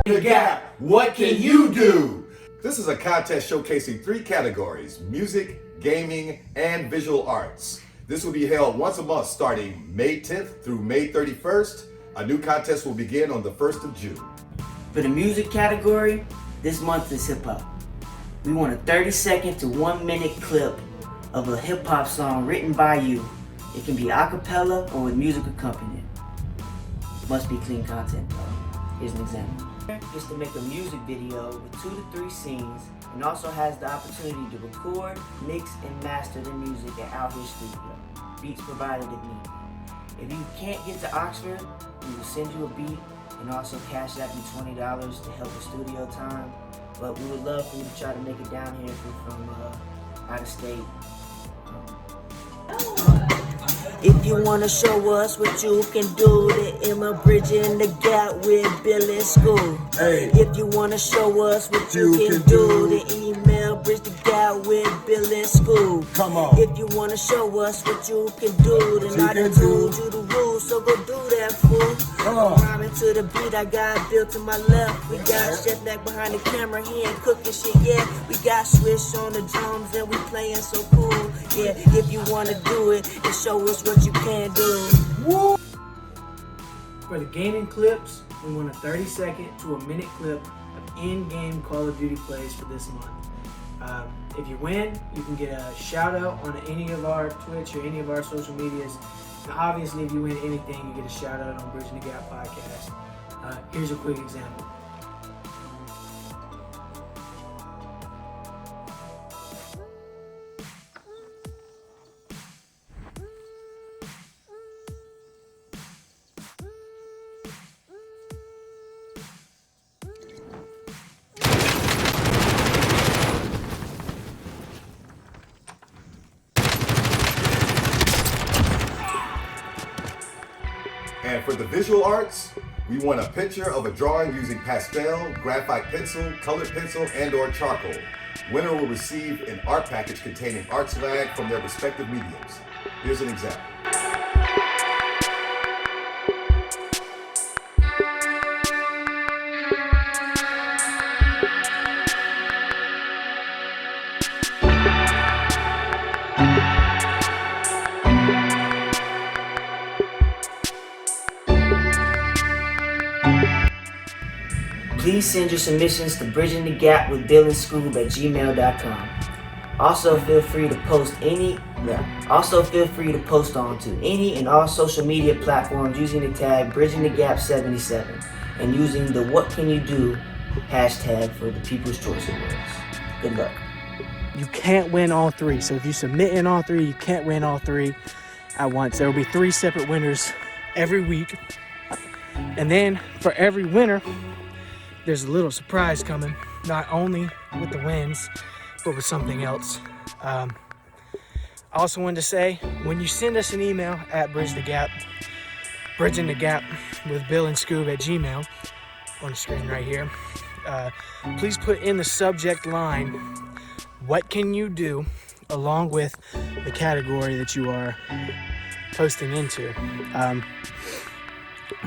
The Gap, what can you do? This is a contest showcasing 3 categories: music, gaming, and visual arts. This will be held once a month starting May 10th through May 31st. A new contest will begin on the 1st of June. For the music category, this month is hip hop. We want a 30-second to 1-minute clip of a hip hop song written by you. It can be a cappella or with music accompaniment. Must be clean content though. Here's an example. Is to make a music video with 2 to 3 scenes, and also has the opportunity to record, mix, and master the music at Out Here Studio. Beats provided if needed. If you can't get to Oxford, we will send you a beat and also cash out you $20 to help with studio time. But we would love for you to try to make it down here if you're from out of state. If you wanna show us what you can do, the Emma Bridging the Gap with Bill in School. Hey. If you wanna show us what you can do, the email Bridge the Gap with Bill in School. Come on. If you wanna show us what you can do, then I done told you the rules, so go do that, fool. Come on. Rhyming to the beat, I got Bill to my left. We got Chef back behind the camera, he ain't cooking shit yet. We got Swish on the drums and we playing so cool. Yeah, if you wanna do it, then show us what you can do. Woo! For the gaming clips, we want a 30-second to a minute clip of in-game Call of Duty plays for this month. If you win, you can get a shout out on any of our Twitch or any of our social medias. And obviously, if you win anything, you get a shout out on Bridging the Gap podcast. Here's a quick example. And for the visual arts, we want a picture of a drawing using pastel, graphite pencil, colored pencil, and/or charcoal. Winner will receive an art package containing art swag from their respective mediums. Here's an example. Please send your submissions to Bridging the Gap with Bill and Scoob at gmail.com. Also feel free to post onto any and all social media platforms using the tag Bridging the Gap 77 and using the What Can You Do hashtag for the People's Choice Awards. Good luck. You can't win all 3. So if you submit in all 3, you can't win all 3 at once. There will be 3 separate winners every week. And then for every winner, there's a little surprise coming, not only with the wins, but with something else. I also wanted to say, when you send us an email at Bridging the Gap with Bill and Scoob at Gmail, on the screen right here, please put in the subject line, what can you do, along with the category that you are posting into.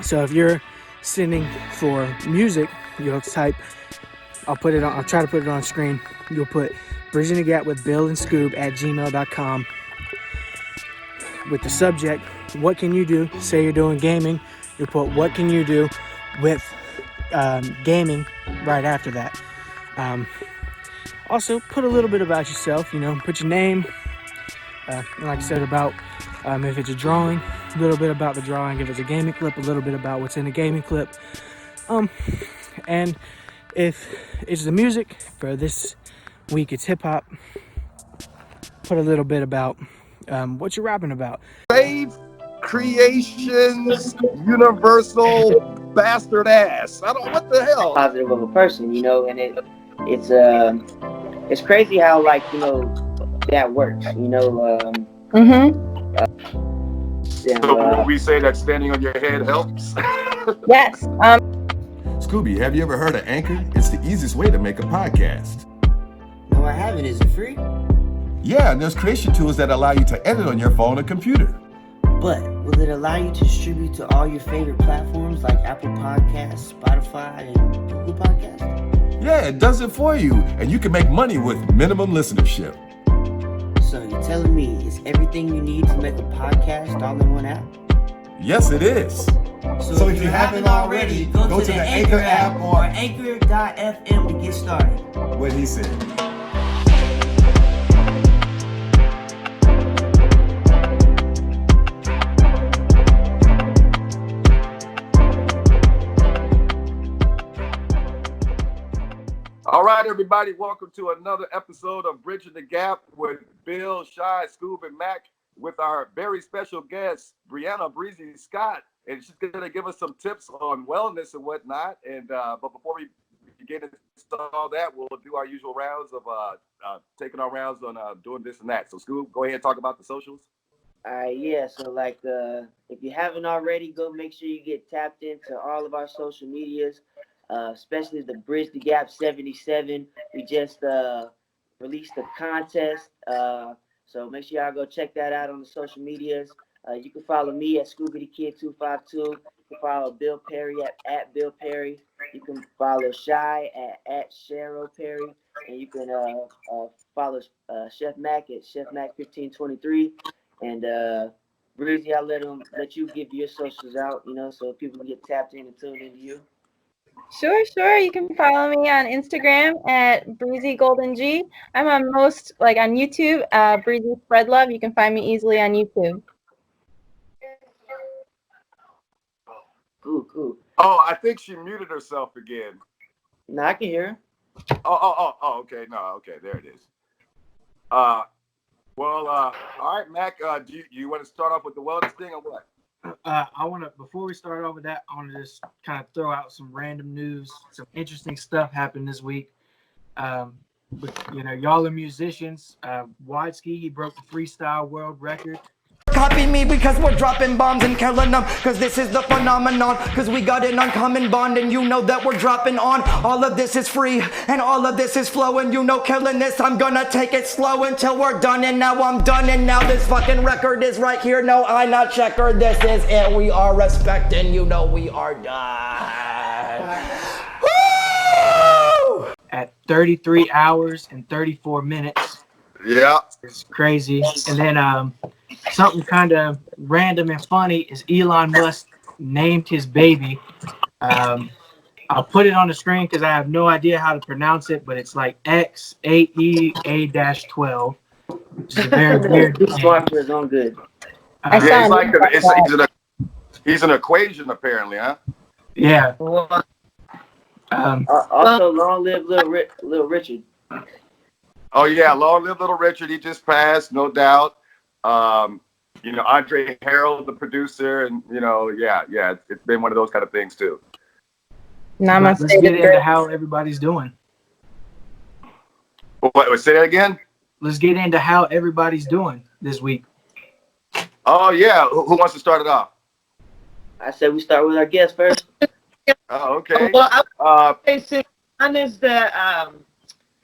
So if you're sending for music, you'll type, I'll try to put it on screen. You'll put Bridging the Gap with Bill and Scoob at gmail.com with the subject, what can you do? Say you're doing gaming, you'll put what can you do with gaming right after that. Also, put a little bit about yourself, put your name, like I said, about if it's a drawing, a little bit about the drawing. If it's a gaming clip, a little bit about what's in the gaming clip. And if it's the music for this week, it's hip hop, put a little bit about what you're rapping about. Faith Creations Universal Bastard Ass. I don't, what the hell? Positive of a person, and it's crazy how that works, So when we say that standing on your head helps? Yes. Scooby, have you ever heard of Anchor? It's the easiest way to make a podcast. No, I haven't. Is it free? Yeah, and there's creation tools that allow you to edit on your phone or computer. But Will it allow you to distribute to all your favorite platforms like Apple Podcasts, Spotify, and Google Podcasts? Yeah, it does it for you, and you can make money with minimum listenership. So you're telling me it's everything you need to make a podcast all in one app? Yes, it is. So if you haven't already, go to the Anchor app or anchor.fm to get started. What he said. All right, everybody, welcome to another episode of Bridging the Gap with Bill, Shy, Scoob, and Mac, with our very special guest, Breezy Scott, and she's going to give us some tips on wellness and whatnot. And but before we get into all that, we'll do our usual rounds of taking our rounds on doing this and that. So, Scoob, go ahead and talk about the socials. Yeah, so like if you haven't already, go make sure you get tapped into all of our social medias, especially the Bridge the Gap 77. We just released a contest, so make sure y'all go check that out on the social medias. You can follow me at Scooby the Kid 252. You can follow Bill Perry at Bill Perry. You can follow Shy at Cheryl Perry, and you can follow Chef Mac at Chef Mac 1523. And Breezy, I'll let you give your socials out, so people can get tapped in and tuned into you. Sure. You can follow me on Instagram at Breezy Golden G. I'm on most on YouTube, Breezy Spread Love. You can find me easily on YouTube. Cool. Oh, I think she muted herself again. No, I can hear her. Oh, okay. No, okay, there it is. Well, all right, Mac, do you want to start off with the wellness thing or what? Before we start off with that, I want to just kind of throw out some random news. Some interesting stuff happened this week. Y'all are musicians. Wadski, he broke the freestyle world record. Copy me because we're dropping bombs and killing them, cause this is the phenomenon, cause we got an uncommon bond and you know that we're dropping on. All of this is free and all of this is flowing, killing this, I'm gonna take it slow until we're done, and now I'm done, and now this fucking record is right here. No, I'm not checkered, this is it, we are respecting, we are done. Woo! At 33 hours and 34 minutes. Yeah. It's crazy. And then something kind of random and funny is Elon Musk named his baby. I'll put it on the screen because I have no idea how to pronounce it, but it's like XAEA-12, which is a very weird name. Smart for his own good. He's an equation apparently, huh? Yeah. Also, long live Little Richard. Oh yeah, long live Little Richard. He just passed, no doubt. Andre Harold, the producer, and it's been one of those kind of things too. Let's get into how everybody's doing. What? Say that again. Let's get into how everybody's doing this week. Oh yeah, who wants to start it off? I said we start with our guest first. Oh, okay. Well, I would say John is the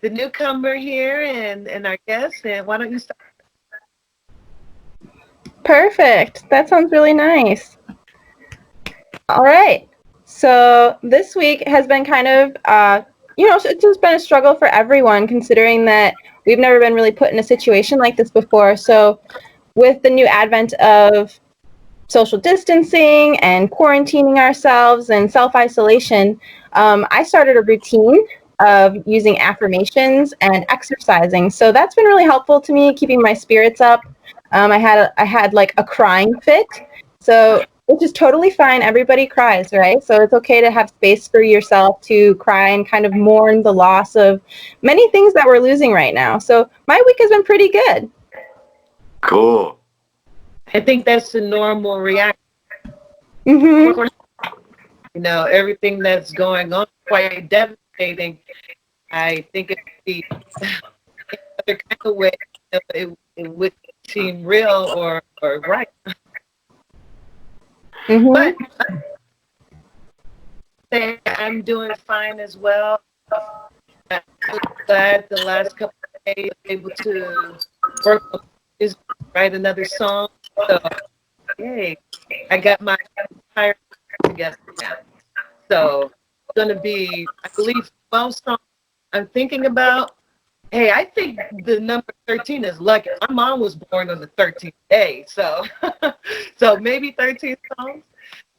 newcomer here and our guest, and why don't you start? Perfect. That sounds really nice. All right. So this week has been kind of, it's just been a struggle for everyone, considering that we've never been really put in a situation like this before. So with the new advent of social distancing and quarantining ourselves and self-isolation, I started a routine of using affirmations and exercising. So that's been really helpful to me, keeping my spirits up. I had like a crying fit, so which is totally fine. Everybody cries, right? So it's okay to have space for yourself to cry and kind of mourn the loss of many things that we're losing right now. So my week has been pretty good. Cool. I think that's the normal reaction. Mm-hmm. Everything that's going on, quite devastating. I think it would be another kind of way. It would seem real or right. Mm-hmm. But I'm doing fine as well. I'm glad the last couple of days able to work on write another song. So, yay. I got my entire together now. So it's gonna be, I believe, 12 songs I'm thinking about. Hey, I think the number 13 is lucky. My mom was born on the 13th day, so so maybe 13 songs.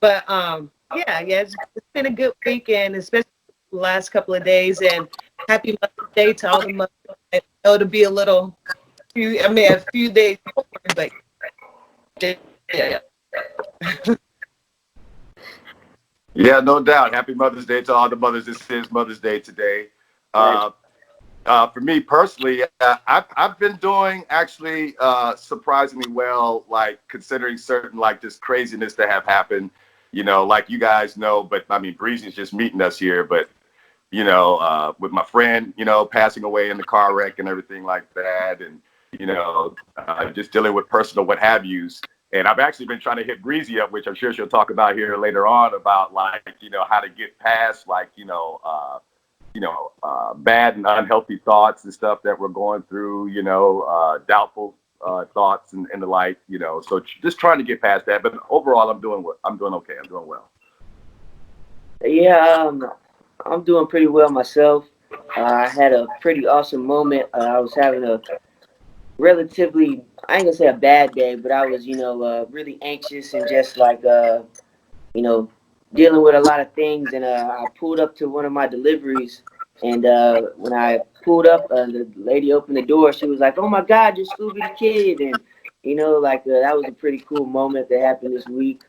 But yeah, it's been a good weekend, especially the last couple of days. And happy Mother's Day to all the mothers. I know it'll be a few days forward, but yeah. Yeah, no doubt. Happy Mother's Day to all the mothers. This is Mother's Day today. For me personally, I've been doing actually surprisingly well, like considering certain like this craziness that have happened. You know, like you guys know, but I mean, Breezy's just meeting us here, but with my friend, passing away in the car wreck and everything like that, and just dealing with personal what have yous. And I've actually been trying to hit Breezy up, which I'm sure she'll talk about here later on, about like how to get past like bad and unhealthy thoughts and stuff that we're going through, doubtful thoughts and the like, so just trying to get past that. But overall, I'm doing okay. I'm doing well. Yeah, I'm doing pretty well myself. I had a pretty awesome moment. I was having a relatively, I ain't gonna say a bad day, but I was, really anxious and just like, you know, dealing with a lot of things. And I pulled up to one of my deliveries. And when I pulled up, the lady opened the door. She was like, "Oh my God, you're Scooby the Kid." And, that was a pretty cool moment that happened this week.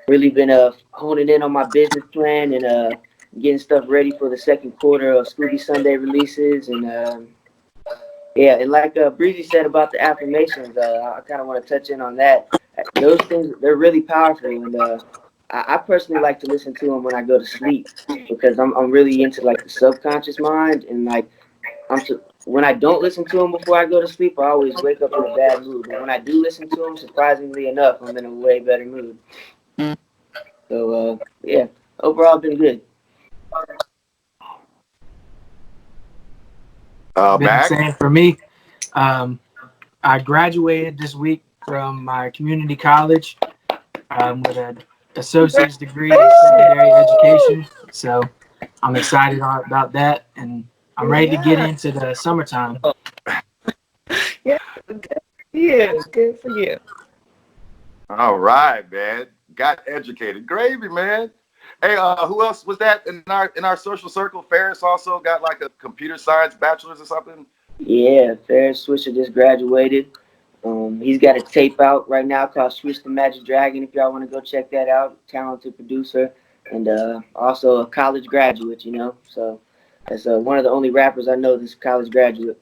Really been honing in on my business plan and getting stuff ready for the second quarter of Scooby Sunday releases. And yeah, and like Breezy said about the affirmations, I kind of want to touch in on that. Those things, they're really powerful. And I personally like to listen to them when I go to sleep because I'm really into like the subconscious mind. And like when I don't listen to them before I go to sleep, I always wake up in a bad mood. But when I do listen to them, surprisingly enough, I'm in a way better mood. So yeah, overall been good. Mac? Saying for me, I graduated this week from my community college with an associate's degree in secondary education. So I'm excited about that, and I'm ready to get into the summertime. Yeah, good for you. All right, man. Got educated. Gravy, man. Hey, who else was that in our social circle? Ferris also got like a computer science bachelor's or something. Yeah, Ferris Swisher just graduated. He's got a tape out right now called "Switch the Magic Dragon." If y'all want to go check that out, talented producer and also a college graduate. So that's one of the only rappers I know that's college graduate.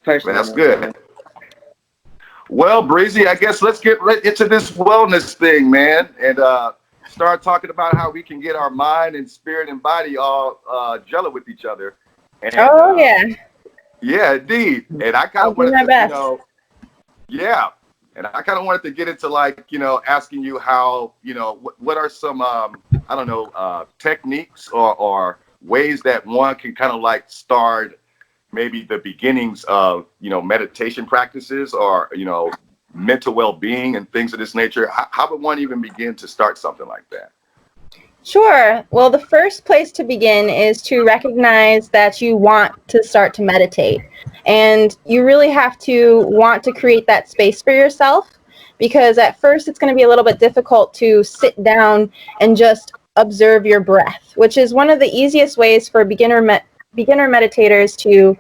Personally, That's good. Well, Breezy, I guess let's get right into this wellness thing, man, and start talking about how we can get our mind and spirit and body all gelling with each other. And, yeah. Yeah, indeed. And I kind I'll of do wanted my to, best. yeah. And I kind of wanted to get into like, asking you how, what are some, I don't know, techniques or ways that one can kind of like start maybe the beginnings of, meditation practices or, mental well-being and things of this nature. How would one even begin to start something like that? Sure. Well, the first place to begin is to recognize that you want to start to meditate. And you really have to want to create that space for yourself because at first it's going to be a little bit difficult to sit down and just observe your breath, which is one of the easiest ways for beginner meditators to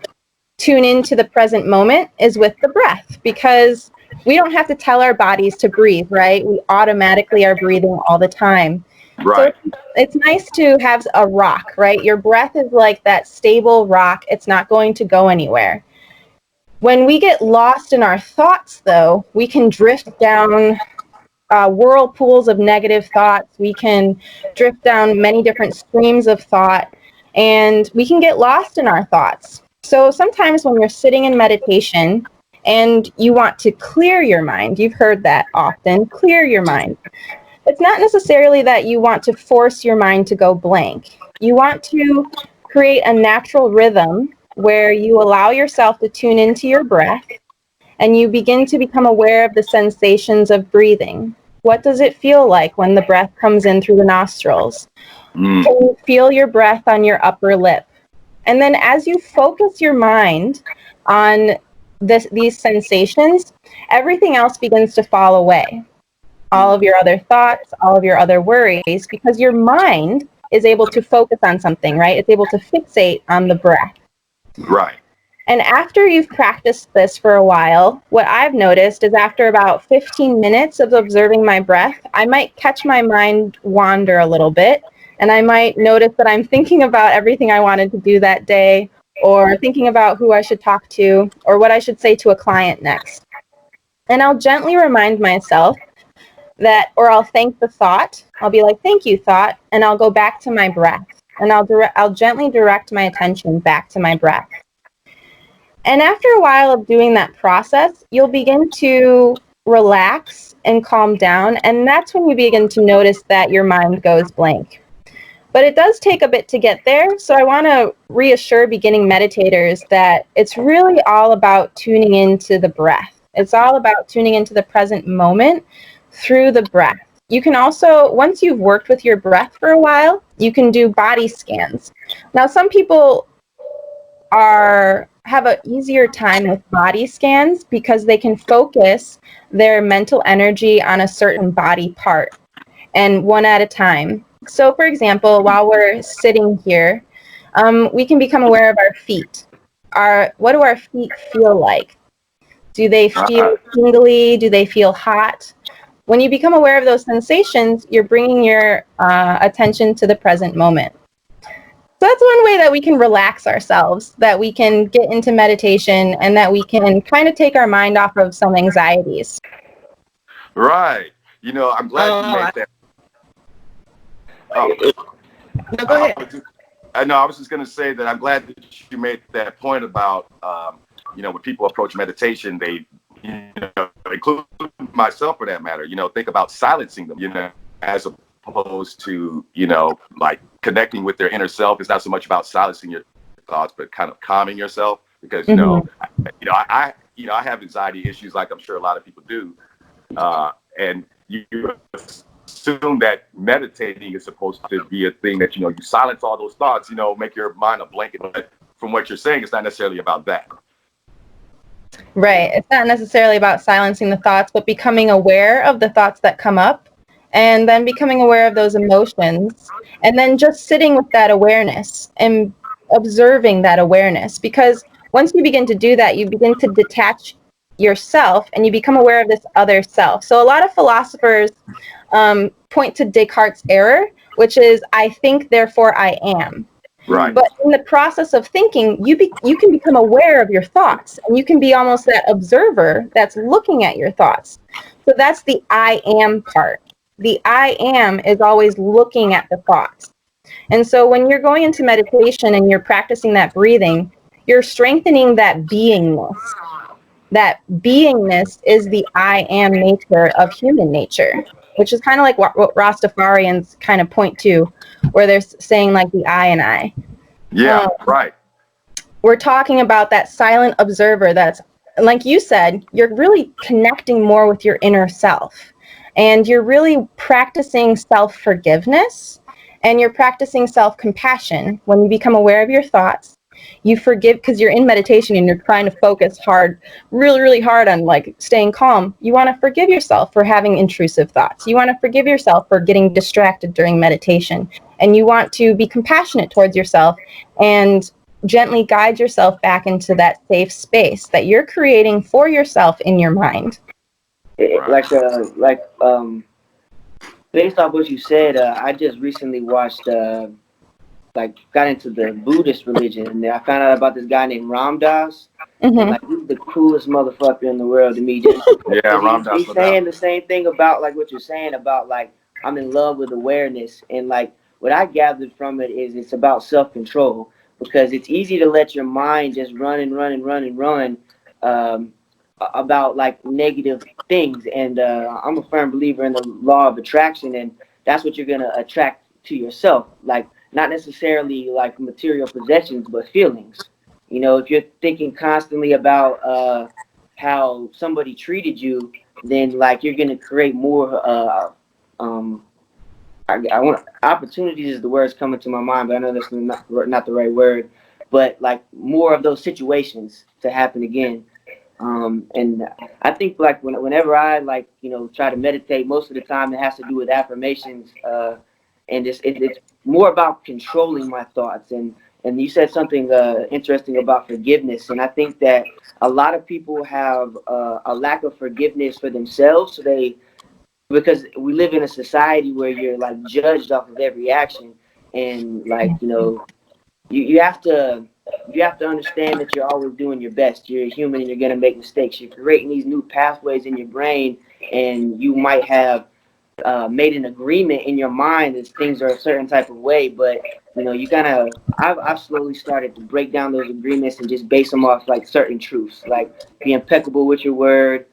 tune into the present moment is with the breath because we don't have to tell our bodies to breathe, right? We automatically are breathing all the time. Right. So it's nice to have a rock, right? Your breath is like that stable rock. It's not going to go anywhere. When we get lost in our thoughts, though, we can drift down whirlpools of negative thoughts. We can drift down many different streams of thought, and we can get lost in our thoughts. So sometimes when you're sitting in meditation and you want to clear your mind, you've heard that often, clear your mind. It's not necessarily that you want to force your mind to go blank. You want to create a natural rhythm where you allow yourself to tune into your breath and you begin to become aware of the sensations of breathing. What does it feel like when the breath comes in through the nostrils? Can you feel your breath on your upper lip? And then as you focus your mind on these sensations, everything else begins to fall away. All of your other thoughts, all of your other worries, because your mind is able to focus on something, right? It's able to fixate on the breath. Right. And after you've practiced this for a while, what I've noticed is after about 15 minutes of observing my breath, I might catch my mind wander a little bit, and I might notice that I'm thinking about everything I wanted to do that day, or thinking about who I should talk to, or what I should say to a client next. And I'll gently remind myself that, or I'll thank the thought. I'll be like, thank you, thought, and I'll go back to my breath. And I'll gently direct my attention back to my breath. And after a while of doing that process, you'll begin to relax and calm down. And that's when you begin to notice that your mind goes blank. But it does take a bit to get there. So I want to reassure beginning meditators that it's really all about tuning into the breath. It's all about tuning into the present moment through the breath. You can also, once you've worked with your breath for a while, you can do body scans. Now, some people have an easier time with body scans because they can focus their mental energy on a certain body part and one at a time. So, for example, while we're sitting here, we can become aware of our feet. What do our feet feel like? Do they feel tingly? Do they feel hot? When you become aware of those sensations, you're bringing your attention to the present moment. So that's one way that we can relax ourselves, that we can get into meditation, and that we can kind of take our mind off of some anxieties. Right. You know, I'm glad you made that. No, go ahead. I was just going to say that I'm glad that you made that point about, you know, when people approach meditation, they, you know, including myself for that matter, you know, think about silencing them, you know, as opposed to, you know, like connecting with their inner self. It's not so much about silencing your thoughts, but kind of calming yourself, because, you know, I have anxiety issues, like I'm sure a lot of people do. And you assume that meditating is supposed to be a thing that, you know, you silence all those thoughts, you know, make your mind a blanket. But from what you're saying, it's not necessarily about that. Right. It's not necessarily about silencing the thoughts, but becoming aware of the thoughts that come up, and then becoming aware of those emotions, and then just sitting with that awareness and observing that awareness. Because once you begin to do that, you begin to detach yourself and you become aware of this other self. So a lot of philosophers point to Descartes' error, which is, I think, therefore I am. Right. But in the process of thinking, you can become aware of your thoughts, and you can be almost that observer that's looking at your thoughts. So that's the I am part. The I am is always looking at the thoughts. And so when you're going into meditation and you're practicing that breathing, you're strengthening that beingness. That beingness is the I am nature of human nature, which is kind of like what Rastafarians kind of point to, where they're saying like the I and I. Yeah, right. We're talking about that silent observer that's, like you said, you're really connecting more with your inner self. And you're really practicing self-forgiveness, and you're practicing self-compassion. When you become aware of your thoughts, you forgive, because you're in meditation and you're trying to focus hard, really, really hard on like staying calm. You want to forgive yourself for having intrusive thoughts. You want to forgive yourself for getting distracted during meditation. And you want to be compassionate towards yourself and gently guide yourself back into that safe space that you're creating for yourself in your mind. Based off what you said, I just recently watched, got into the Buddhist religion, and I found out about this guy named Ram Dass. And, like, he's the coolest motherfucker in the world to me. Just Ram Dass. He's saying the same thing about like what you're saying about like I'm in love with awareness, and like what I gathered from it is it's about self-control, because it's easy to let your mind just run about like negative things, and I'm a firm believer in the law of attraction, and that's what you're gonna attract to yourself, like not necessarily like material possessions, but feelings. You know, if you're thinking constantly about how somebody treated you, then like you're gonna create more. I want opportunities is the words coming to my mind, but I know that's not the right word. But like more of those situations to happen again. And I think like whenever I like try to meditate, most of the time it has to do with affirmations, and it's more about controlling my thoughts. And you said something interesting about forgiveness, and I think that a lot of people have a lack of forgiveness for themselves. So because we live in a society where you're like judged off of every action, and like you have to understand that you're always doing your best. You're a human and you're gonna make mistakes. You're creating these new pathways in your brain, and you might have made an agreement in your mind that things are a certain type of way, but you gotta. I've slowly started to break down those agreements and just base them off like certain truths, like be impeccable with your word.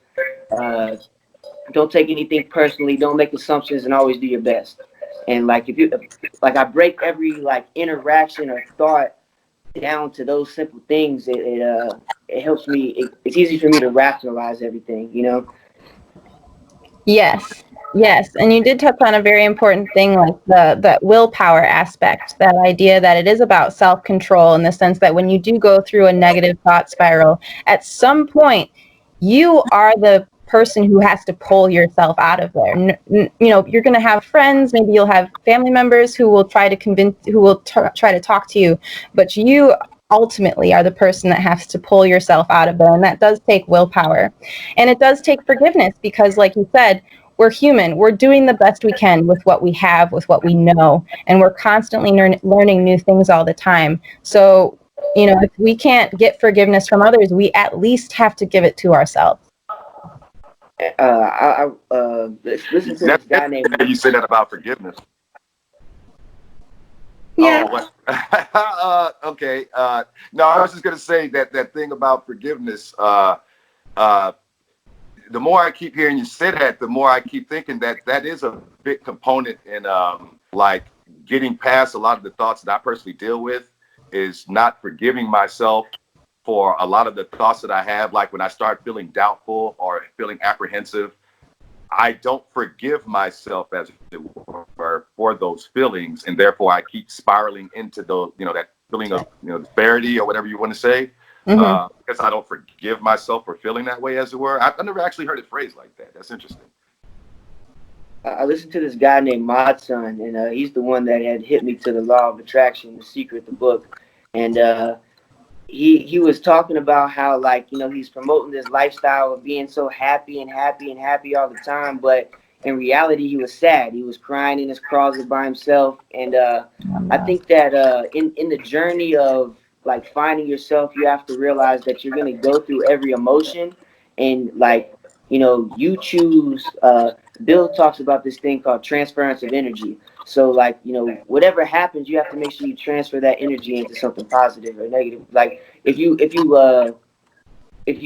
Don't take anything personally. Don't make assumptions, and always do your best. And like like I break every like interaction or thought down to those simple things, it helps me. It's easy for me to rationalize everything. Yes, yes, and you did touch on a very important thing, like the willpower aspect. That idea that it is about self control in the sense that when you do go through a negative thought spiral, at some point, you are the person who has to pull yourself out of there. You're going to have friends, maybe you'll have family members who will try to try to talk to you, but you ultimately are the person that has to pull yourself out of there, and that does take willpower. And it does take forgiveness because, like you said, we're human. We're doing the best we can with what we have, with what we know, and we're constantly learning new things all the time. So, if we can't get forgiveness from others, we at least have to give it to ourselves. Listen to this guy named. You say that about forgiveness. Yeah. Okay. No, I was just gonna say that thing about forgiveness. The more I keep hearing you say that, the more I keep thinking that is a big component in like getting past a lot of the thoughts that I personally deal with, is not forgiving myself for a lot of the thoughts that I have. Like when I start feeling doubtful or feeling apprehensive, I don't forgive myself, as it were, for those feelings, and therefore I keep spiraling into that feeling of disparity or whatever you want to say, because I don't forgive myself for feeling that way, as it were. I've never actually heard it phrased like that. That's interesting. I listened to this guy named Modson, and he's the one that had hit me to the law of attraction, The Secret, the book, and he was talking about how he's promoting this lifestyle of being so happy and happy and happy all the time, but in reality he was sad. He was crying in his closet by himself, and I think that in the journey of like finding yourself, you have to realize that you're going to go through every emotion, and you choose. Bill talks about this thing called transference of energy. So whatever happens, you have to make sure you transfer that energy into something positive or negative. Like if you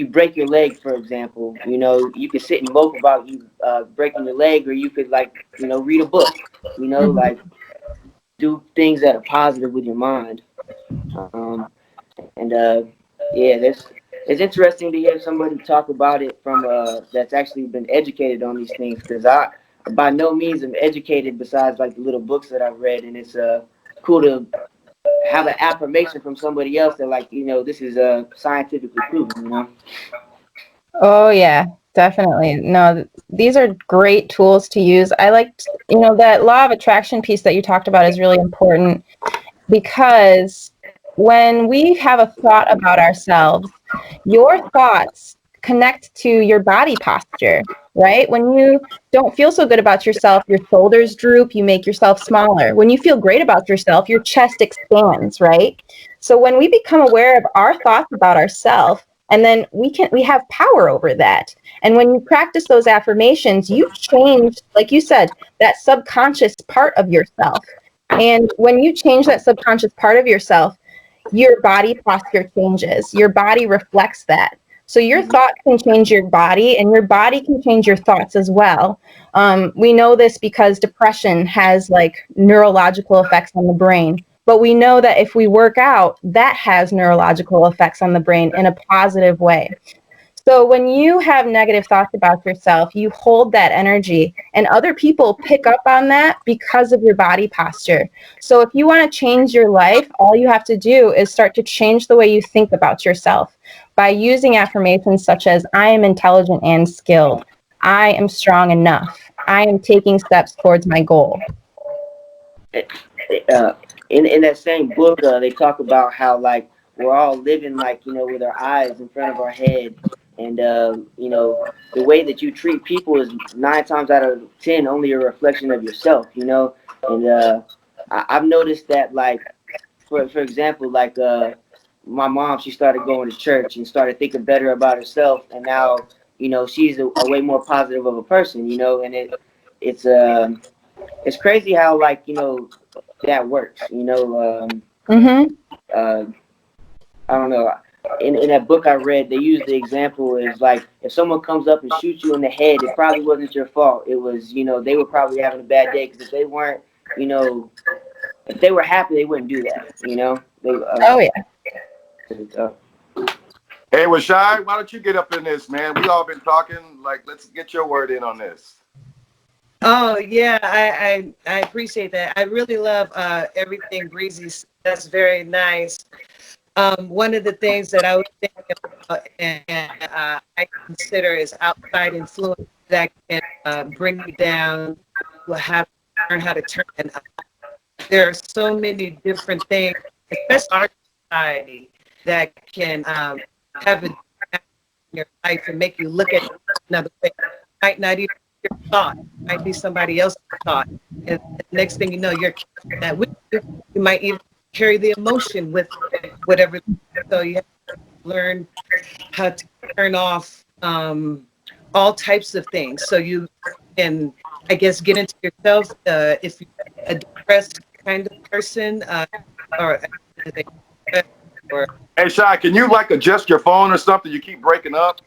break your leg, for example, you could sit and mope about you breaking your leg, or you could read a book, do things that are positive with your mind. It's interesting to hear somebody talk about it from that's actually been educated on these things, because I by no means am educated besides like the little books that I've read, and it's cool to have an affirmation from somebody else that this is scientifically proven. Oh yeah, definitely. No, these are great tools to use. I liked, that law of attraction piece that you talked about is really important, because when we have a thought about ourselves, your thoughts connect to your body posture, right? When you don't feel so good about yourself, your shoulders droop, you make yourself smaller. When you feel great about yourself, your chest expands, right? So when we become aware of our thoughts about ourselves, and then we have power over that. And when you practice those affirmations, you change, like you said, that subconscious part of yourself. And when you change that subconscious part of yourself, your body posture changes. Your body reflects that. So your thoughts can change your body, and your body can change your thoughts as well. We know this because depression has neurological effects on the brain. But we know that if we work out, that has neurological effects on the brain in a positive way. So when you have negative thoughts about yourself, you hold that energy, and other people pick up on that because of your body posture. So if you want to change your life, all you have to do is start to change the way you think about yourself by using affirmations such as, I am intelligent and skilled. I am strong enough. I am taking steps towards my goal. uh, in that same book, they talk about how like we're all living like with our eyes in front of our head, and the way that you treat people is 9 times out of 10 only a reflection of yourself. And I've noticed that like for example like my mom, she started going to church and started thinking better about herself, and now she's a way more positive of a person. And it's it's crazy how like that works. Mm-hmm. Uh, I don't know. In that book I read, they used the example is like if someone comes up and shoots you in the head, it probably wasn't your fault. It was they were probably having a bad day, because if they weren't, if they were happy, they wouldn't do that. They. Oh yeah. Hey, well, Shy, why don't you get up in this, man? We all been talking. Like, let's get your word in on this. Oh yeah, I appreciate that. I really love everything Breezy said. That's very nice. One of the things that I was thinking about and I consider is outside influence that can bring you down. Will have to learn how to turn. And there are so many different things, especially our society, that can have a in your life and make you look at another way. It might not even be your thought. It might be somebody else's thought. And the next thing you know, you're carrying that with you. You might even carry the emotion with whatever. So you have to learn how to turn off all types of things. So you can, I guess, get into yourself if you're a depressed kind of person or Hey, Shy, can you like adjust your phone or something? You keep breaking up.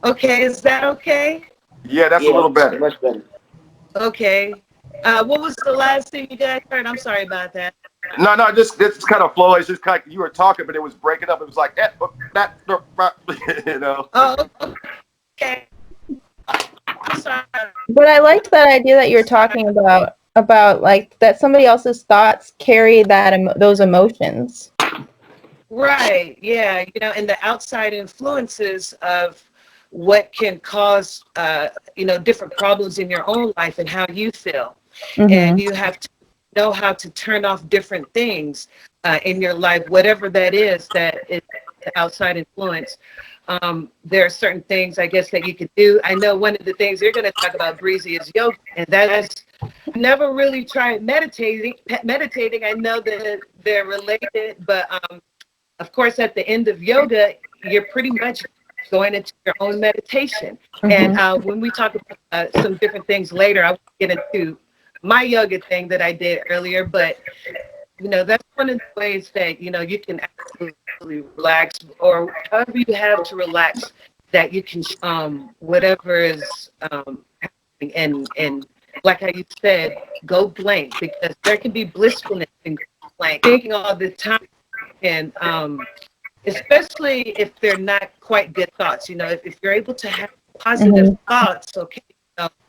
Okay, is that okay? Yeah, that's a little better. Much better. Okay. What was the last thing you guys heard? I'm sorry about that. No, just this kind of flow. It's just kind of, you were talking, but it was breaking up. It was like that, Oh, okay. I'm sorry. But I liked that idea that you were talking about like that somebody else's thoughts carry those emotions. Right. Yeah. And the outside influences of what can cause, different problems in your own life and how you feel. Mm-hmm. And you have to know how to turn off different things in your life, whatever that is the outside influence. There are certain things, I guess, that you can do. I know one of the things you're going to talk about, Breezy, is yoga. And that's never really tried meditating. I know that they're related, but of course, at the end of yoga, you're pretty much going into your own meditation. Mm-hmm. And when we talk about some different things later, I will get into my yoga thing that I did earlier. But, that's one of the ways that, you can absolutely relax, or however you have to relax, that you can, whatever is happening. And like how you said, go blank, because there can be blissfulness in blank, thinking all the time. And especially if they're not quite good thoughts, if you're able to have positive thoughts, okay,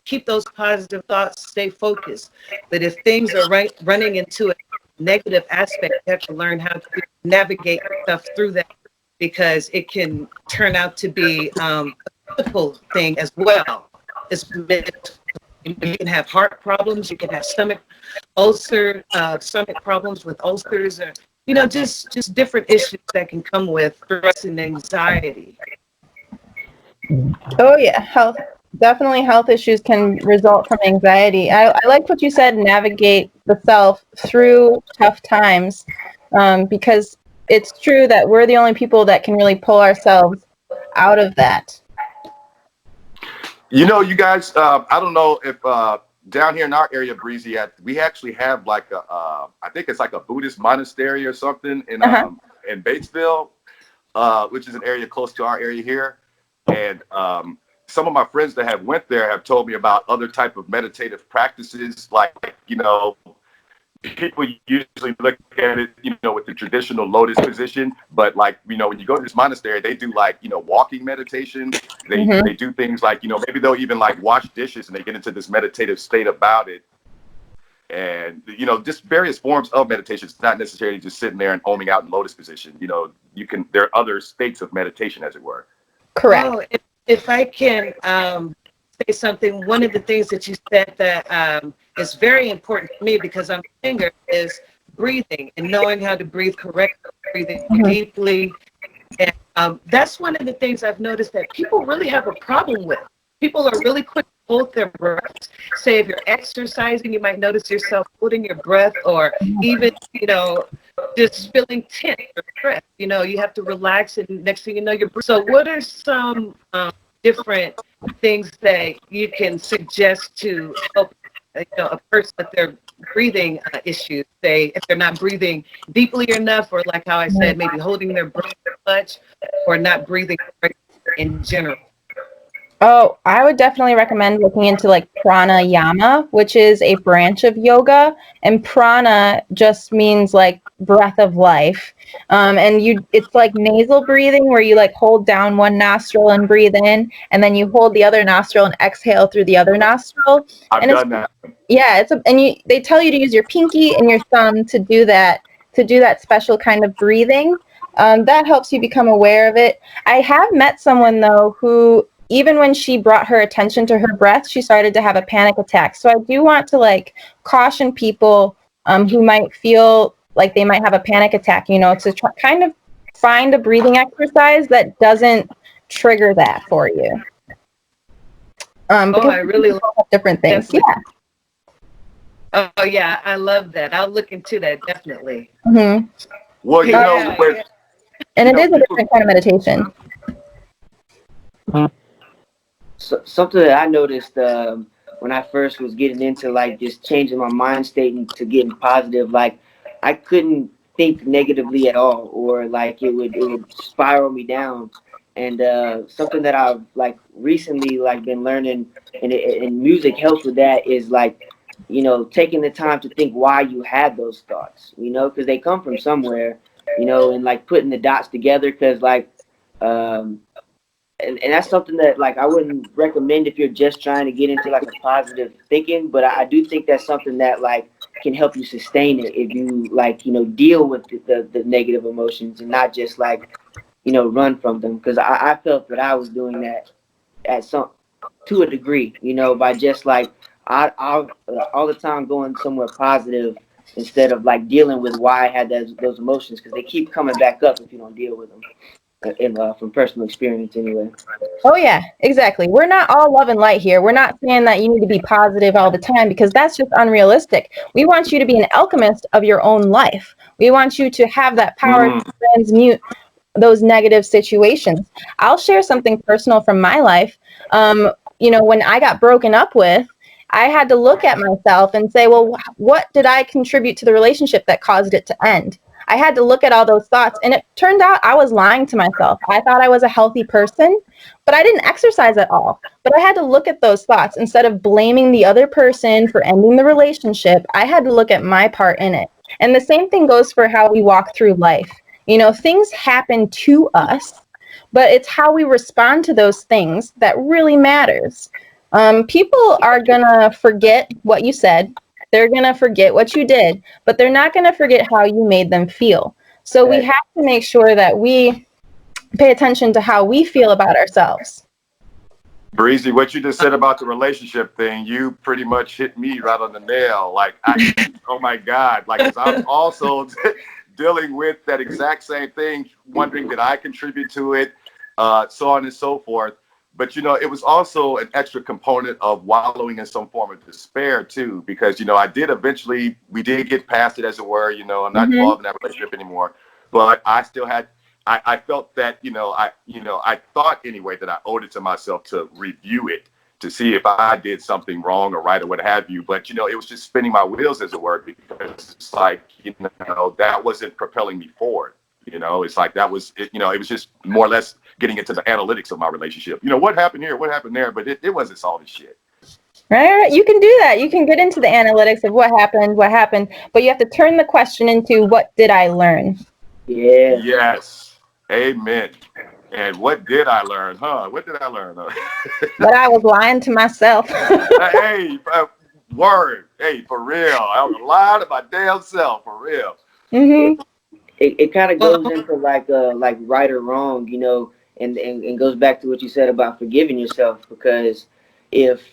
keep those positive thoughts, stay focused. But if things are running into a negative aspect, you have to learn how to navigate yourself through that, because it can turn out to be a physical thing as well. You can have heart problems, you can have stomach problems with ulcers, or just different issues that can come with stress and anxiety. Oh yeah, health issues can result from anxiety. I like what you said, navigate the self through tough times, because it's true that we're the only people that can really pull ourselves out of that. You guys, I don't know if down here in our area, Breezy, we actually have like I think it's like a Buddhist monastery or something in Batesville, which is an area close to our area here. And some of my friends that have went there have told me about other type of meditative practices, like people usually look at it, with the traditional lotus position, but like, when you go to this monastery, they do like, walking meditation. They do things like, maybe they'll even like wash dishes and they get into this meditative state about it. And, just various forms of meditation. It's not necessarily just sitting there and homing out in lotus position. There are other states of meditation, as it were. Correct. Oh, if I can say something, one of the things that you said that is very important to me because I'm a singer is breathing and knowing how to breathe correctly, breathing deeply. And that's one of the things I've noticed that people really have a problem with. People are really quick to hold their breath. Say if you're exercising, you might notice yourself holding your breath, or even, just feeling tense or stressed. You have to relax, and next thing you know, you're. So what are some different things that you can suggest to help a person with their breathing issues? Say if they're not breathing deeply enough, or like how I said, maybe holding their breath too much, or not breathing in general. Oh, I would definitely recommend looking into like pranayama, which is a branch of yoga, and prana just means like breath of life. It's like nasal breathing where you like hold down one nostril and breathe in, and then you hold the other nostril and exhale through the other nostril. I've done that. Yeah, they tell you to use your pinky and your thumb to do that special kind of breathing. That helps you become aware of it. I have met someone though who, even when she brought her attention to her breath, she started to have a panic attack. So I do want to like caution people who might feel like they might have a panic attack, to kind of find a breathing exercise that doesn't trigger that for you. Because I really love different things. Definitely. Yeah. Oh yeah, I love that. I'll look into that definitely. Mm-hmm. Well, and it is a different kind of meditation. So, something that I noticed when I first was getting into like just changing my mind state into getting positive, like I couldn't think negatively at all, or like it would spiral me down. And something that I've like recently like been learning, and music helps with that, is like, taking the time to think why you had those thoughts, because they come from somewhere, and like putting the dots together, because like and that's something that like I wouldn't recommend if you're just trying to get into like a positive thinking, but I do think that's something that like can help you sustain it if you like deal with the negative emotions and not just like run from them, because I felt that I was doing that to a degree, by just like I all the time going somewhere positive instead of like dealing with why I had those emotions, because they keep coming back up if you don't deal with them. From personal experience anyway. Oh yeah, exactly. We're not all love and light here. We're not saying that you need to be positive all the time, because that's just unrealistic. We want you to be an alchemist of your own life. We want you to have that power to transmute those negative situations. I'll share something personal from my life. When I got broken up with, I had to look at myself and say, well, what did I contribute to the relationship that caused it to end? I had to look at all those thoughts, and it turned out I was lying to myself. I thought I was a healthy person, but I didn't exercise at all. But I had to look at those thoughts. Instead of blaming the other person for ending the relationship, I had to look at my part in it. And the same thing goes for how we walk through life. Things happen to us, but it's how we respond to those things that really matters. People are gonna forget what you said. They're going to forget what you did, but they're not going to forget how you made them feel. So we have to make sure that we pay attention to how we feel about ourselves. Breezy, what you just said about the relationship thing, you pretty much hit me right on the nail. Like, oh my God. Like, 'cause I'm also dealing with that exact same thing, wondering did I contribute to it, so on and so forth. But, it was also an extra component of wallowing in some form of despair, too, because, we did get past it, as it were. I'm not involved in that relationship anymore. But I still had, I felt that, I thought anyway that I owed it to myself to review it, to see if I did something wrong or right or what have you. But, it was just spinning my wheels, as it were, because it's like, that wasn't propelling me forward. It's like that was, it was just more or less getting into the analytics of my relationship. What happened here? What happened there? But it wasn't solving shit. Right? You can do that. You can get into the analytics of what happened, but you have to turn the question into what did I learn? Yeah. Yes. Amen. And what did I learn? What did I learn? That I was lying to myself. Hey, word. Hey, for real. I was lying to my damn self, for real. Mm-hmm. It kind of Well, goes into like right or wrong, and goes back to what you said about forgiving yourself, because if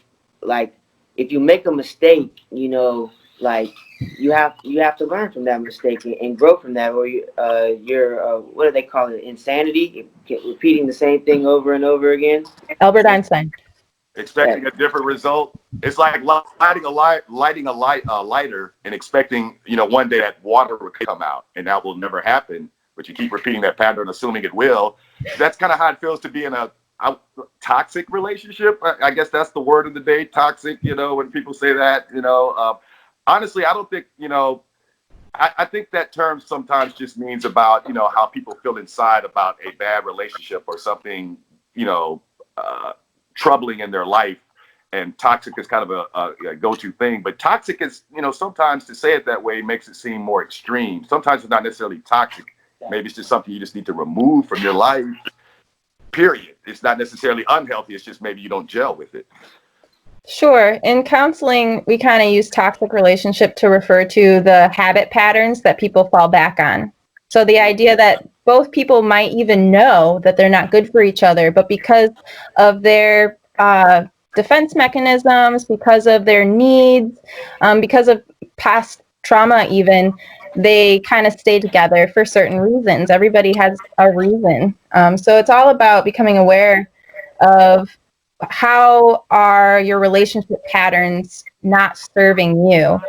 like if you make a mistake, like you have to learn from that mistake and grow from that, or you're what do they call it, insanity, repeating the same thing over and over again. Albert Einstein. Expecting a different result. It's like lighting a lighter and expecting, one day that water will come out, and that will never happen. But you keep repeating that pattern, assuming it will. That's kind of how it feels to be in a toxic relationship. I guess that's the word of the day, toxic. When people say that, honestly, I don't think, I think that term sometimes just means about, how people feel inside about a bad relationship or something, troubling in their life. And toxic is kind of a go-to thing. But toxic is, sometimes to say it that way makes it seem more extreme. Sometimes it's not necessarily toxic. Maybe it's just something you just need to remove from your life, period. It's not necessarily unhealthy. It's just maybe you don't gel with it. Sure. In counseling, we kind of use toxic relationship to refer to the habit patterns that people fall back on. So the idea that both people might even know that they're not good for each other, but because of their defense mechanisms, because of their needs, because of past trauma even, they kind of stay together for certain reasons. Everybody has a reason. So it's all about becoming aware of how are your relationship patterns not serving you.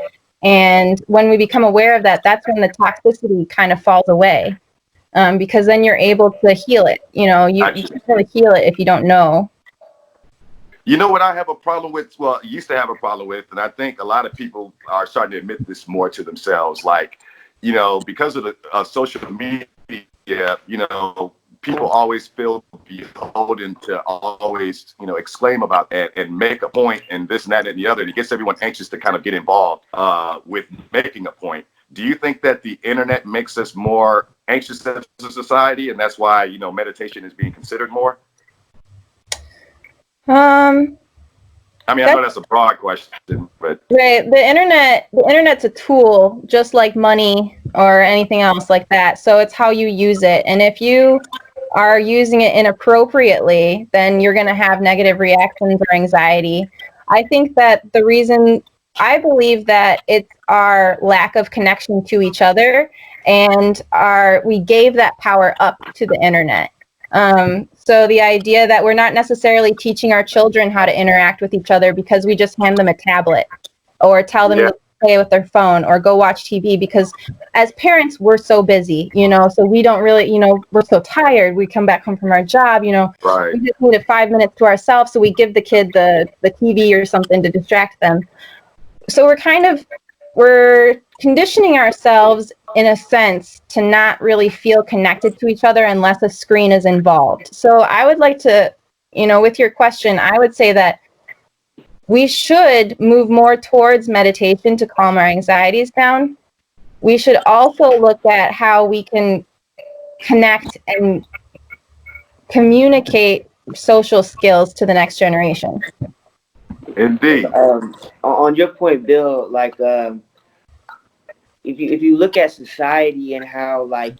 And when we become aware of that, that's when the toxicity kind of falls away, because then you're able to heal it. You can't really heal it if you don't know. You know what I have a problem with? Well, used to have a problem with, and I think a lot of people are starting to admit this more to themselves. Like, because of the social media, people always feel beholden to always, exclaim about that and make a point and this and that and the other. And it gets everyone anxious to kind of get involved with making a point. Do you think that the internet makes us more anxious as a society, and that's why, meditation is being considered more? I mean, I know that's a broad question, but right, the internet's a tool just like money or anything else like that. So it's how you use it. And if you are using it inappropriately, then you're going to have negative reactions or anxiety. I think that I believe that it's our lack of connection to each other, and we gave that power up to the internet. So the idea that we're not necessarily teaching our children how to interact with each other because we just hand them a tablet or tell them to play with their phone or go watch TV, because as parents, we're so busy, so we don't really, we're so tired. We come back home from our job, right. we just need 5 minutes to ourselves. So we give the kid the TV or something to distract them. So we're conditioning ourselves in a sense to not really feel connected to each other unless a screen is involved. So I would like to, with your question, I would say that we should move more towards meditation to calm our anxieties down. We should also look at how we can connect and communicate social skills to the next generation. Indeed. On your point, Bill, like if you look at society and how like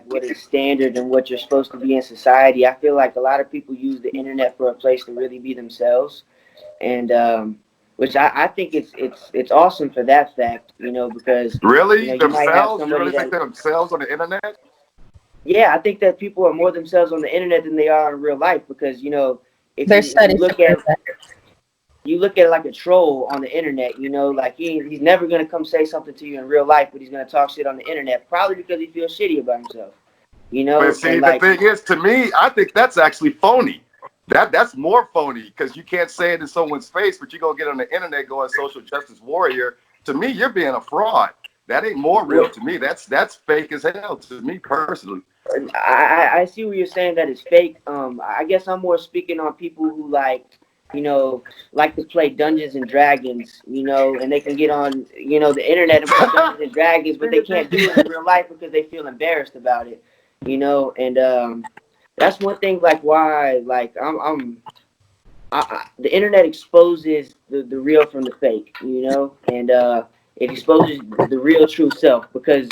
what is standard and what you're supposed to be in society, I feel like a lot of people use the internet for a place to really be themselves, and which I think it's awesome for that fact, because Really, you might have themselves? You somebody really think they're themselves on the internet? Yeah, I think that people are more themselves on the internet than they are in real life, because if There's studies look at like a troll on the internet, like he's never gonna come say something to you in real life, but he's gonna talk shit on the internet, probably because he feels shitty about himself. But see, the thing is, to me, I think that's actually phony. That's more phony, because you can't say it in someone's face, but you go get on the internet going social justice warrior. To me, you're being a fraud. That ain't more real to me. That's fake as hell to me personally. I see what you're saying, that it's fake. I guess I'm more speaking on people who like like to play Dungeons and Dragons, and they can get on, the internet and play Dungeons and Dragons, but they can't do it in real life because they feel embarrassed about it, and that's one thing, like, why, like, the internet exposes the real from the fake, and it exposes the real true self, because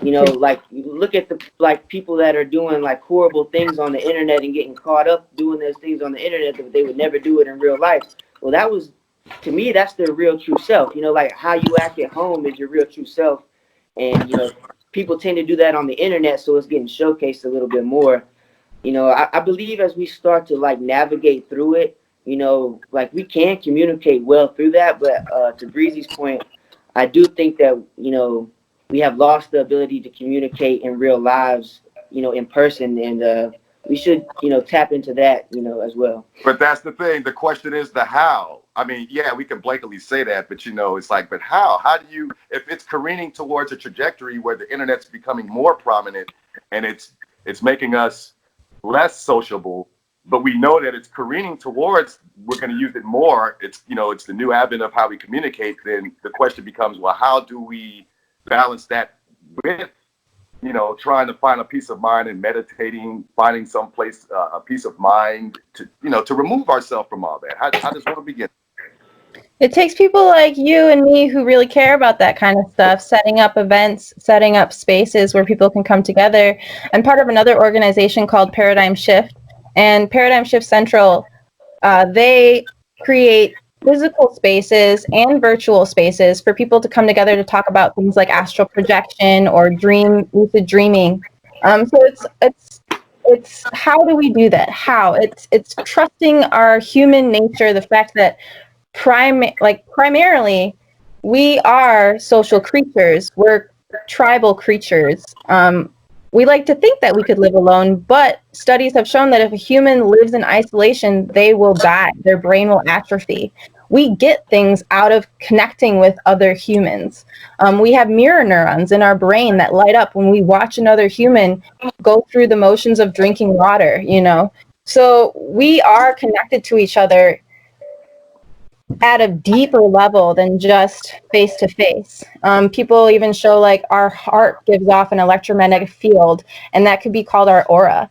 like, you look at the, like, people that are doing, like, horrible things on the internet and getting caught up doing those things on the internet that they would never do it in real life. Well, that was, to me, that's their real true self. Like, how you act at home is your real true self, and people tend to do that on the internet, so it's getting showcased a little bit more. I believe as we start to, like, navigate through it, like, we can communicate well through that, but to Breezy's point, I do think that we have lost the ability to communicate in real lives, in person, and we should, tap into that, as well. But that's the thing. The question is the how. I mean, yeah, we can blatantly say that, but it's like, but how? How do you, if it's careening towards a trajectory where the internet's becoming more prominent and it's making us less sociable, but we know that it's careening towards, we're going to use it more. It's, it's the new advent of how we communicate. Then the question becomes, well, how do we balance that with, trying to find a peace of mind and meditating, finding some place, a peace of mind to, to remove ourselves from all that. How does one begin? It takes people like you and me who really care about that kind of stuff, setting up events, setting up spaces where people can come together. I'm part of another organization called Paradigm Shift, and Paradigm Shift Central, they create physical spaces and virtual spaces for people to come together to talk about things like astral projection or lucid dreaming. So it's how do we do that? How? It's trusting our human nature, the fact that primarily we are social creatures. We're tribal creatures. We like to think that we could live alone, but studies have shown that if a human lives in isolation, they will die. Their brain will atrophy. We get things out of connecting with other humans. We have mirror neurons in our brain that light up when we watch another human go through the motions of drinking water, So we are connected to each other at a deeper level than just face to face. People even show, like, our heart gives off an electromagnetic field, and that could be called our aura.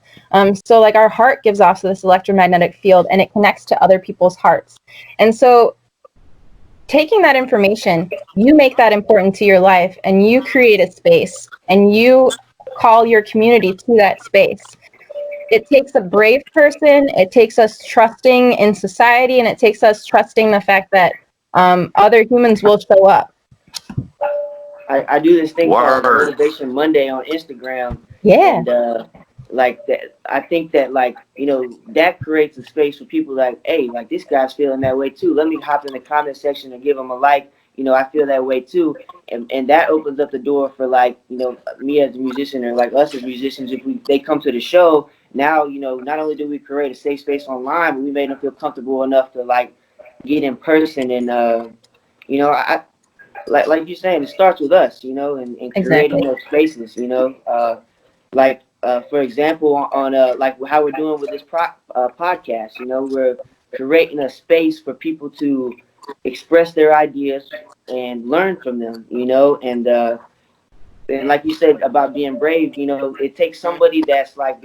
So, like, our heart gives off this electromagnetic field, and it connects to other people's hearts. And so, taking that information, you make that important to your life, and you create a space, and you call your community to that space. It takes a brave person. It takes us trusting in society, and it takes us trusting the fact that other humans will show up. I do this thing called Motivation Monday on Instagram. Yeah. And like that, I think that, like, that creates a space for people like, hey, like, this guy's feeling that way too. Let me hop in the comment section and give him a like. I feel that way too. And that opens up the door for, like, me as a musician, or like us as musicians, if they come to the show, now, not only do we create a safe space online, but we made them feel comfortable enough to, like, get in person. And I like you're saying, it starts with us, and creating those spaces, for example, on like how we're doing with this podcast, we're creating a space for people to express their ideas and learn from them, and like you said about being brave, it takes somebody that's, like,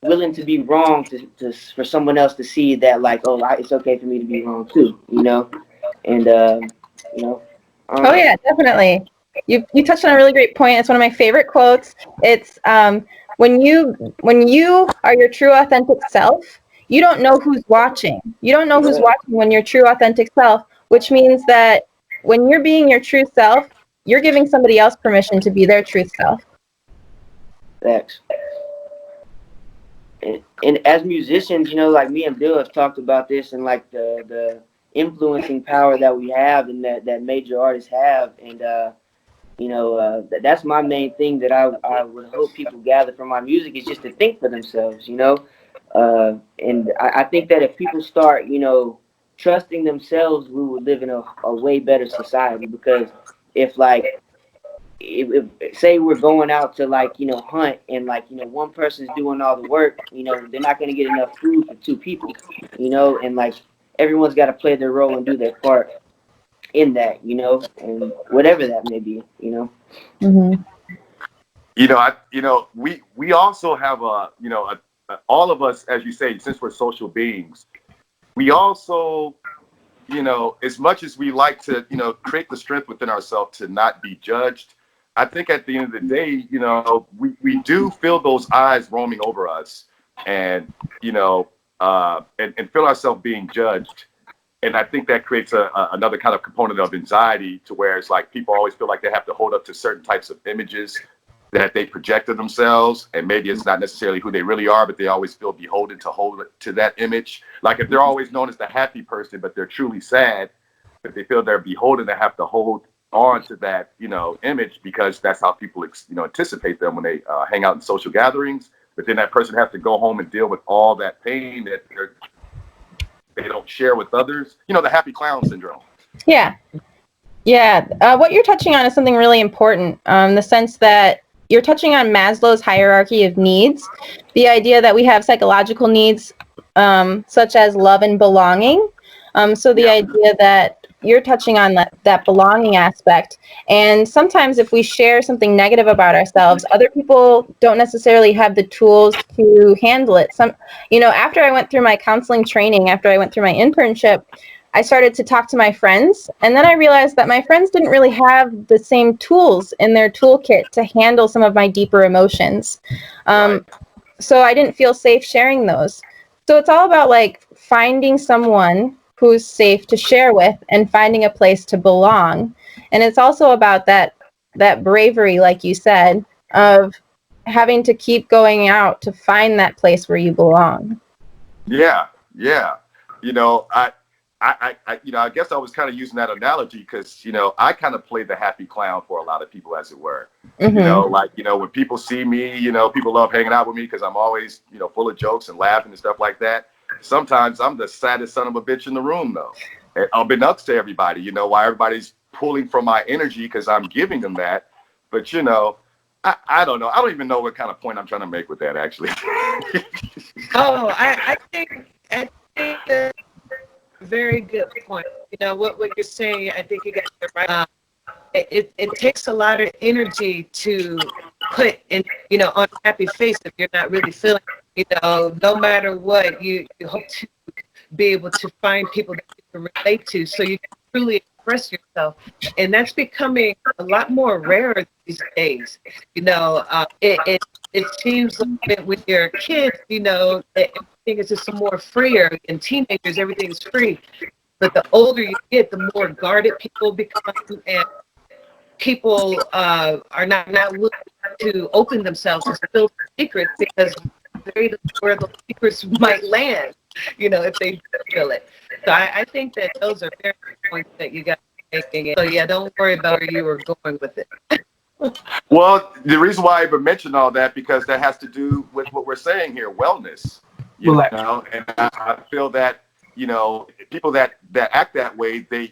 willing to be wrong to for someone else to see that, like, oh, it's okay for me to be wrong too, and Oh yeah, definitely. You touched on a really great point. It's one of my favorite quotes. It's when you are your true authentic self, you don't know who's watching. You don't know who's watching when you're true authentic self, which means that when you're being your true self, you're giving somebody else permission to be their true self. Thanks. And as musicians, like me and Bill have talked about this, and, like, the influencing power that we have and that major artists have, and that's my main thing that I would hope people gather from my music, is just to think for themselves, and I think that if people start, trusting themselves, we would live in a way better society. Because if, like, if say we're going out to, like, hunt, and, like, one person's doing all the work, they're not going to get enough food for two people, and, like, everyone's got to play their role and do their part in that, and whatever that may be, Mm-hmm. We also have all of us, as you say, since we're social beings, we also, as much as we like to, create the strength within ourselves to not be judged, I think at the end of the day, we do feel those eyes roaming over us and, and feel ourselves being judged. And I think that creates another kind of component of anxiety, to where it's like people always feel like they have to hold up to certain types of images that they project of themselves, and maybe it's not necessarily who they really are, but they always feel beholden to hold to that image. Like if they're always known as the happy person, but they're truly sad, but they feel they're beholden to have to hold on to that, image, because that's how people, anticipate them when they hang out in social gatherings. But then that person has to go home and deal with all that pain that they don't share with others. The happy clown syndrome. Yeah. Yeah. What you're touching on is something really important, in the sense that you're touching on Maslow's hierarchy of needs, the idea that we have psychological needs, such as love and belonging. So the idea that you're touching on that belonging aspect. And sometimes if we share something negative about ourselves, other people don't necessarily have the tools to handle it. After I went through my counseling training, after I went through my internship, I started to talk to my friends, and then I realized that my friends didn't really have the same tools in their toolkit to handle some of my deeper emotions. So I didn't feel safe sharing those. So it's all about like finding someone who's safe to share with and finding a place to belong. And it's also about that bravery, like you said, of having to keep going out to find that place where you belong. Yeah. I guess I was kind of using that analogy because, I kind of play the happy clown for a lot of people, as it were. Mm-hmm. When people see me, people love hanging out with me because I'm always, full of jokes and laughing and stuff like that. Sometimes I'm the saddest son of a bitch in the room, though. And unbeknownst to everybody, why everybody's pulling from my energy because I'm giving them that. But, I don't know. I don't even know what kind of point I'm trying to make with that, actually. I think that very good point. What you're saying, I think you got it right. It takes a lot of energy to put in, on a happy face if you're not really feeling, no matter what, you hope to be able to find people that you can relate to so you can truly express yourself. And that's becoming a lot more rare these days. It seems like when you're kids, everything is just more freer, and teenagers, everything is free. But the older you get, the more guarded people become, and people are not willing to open themselves to spill secrets because they know where those secrets might land, if they feel it. So I think that those are very good points that you got making. So yeah, don't worry about where you were going with it. Well, the reason why I even mentioned all that, because that has to do with what we're saying here, wellness. And I feel that, people that act that way, they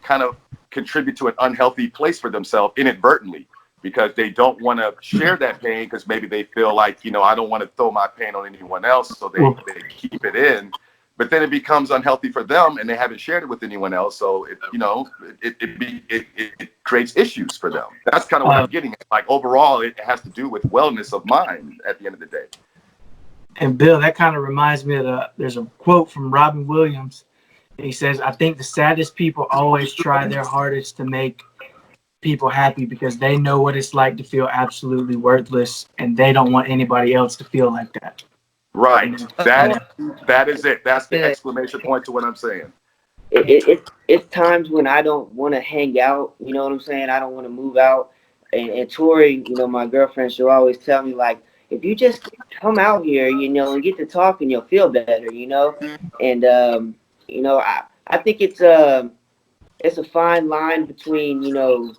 kind of contribute to an unhealthy place for themselves inadvertently, because they don't want to share that pain because maybe they feel like, I don't want to throw my pain on anyone else, so they keep it in. But then it becomes unhealthy for them, and they haven't shared it with anyone else. So it creates issues for them. That's kind of what I'm getting at. Like overall, it has to do with wellness of mind at the end of the day. And Bill, that kind of reminds me of there's a quote from Robin Williams. He says, "I think the saddest people always try their hardest to make people happy because they know what it's like to feel absolutely worthless, and they don't want anybody else to feel like that." Right. That is it. That's the exclamation point to what I'm saying. It's times when I don't want to hang out. You know what I'm saying? I don't want to move out. And Tori, my girlfriend, she'll always tell me, like, if you just come out here, and get to talking, you'll feel better, And I think it's a fine line between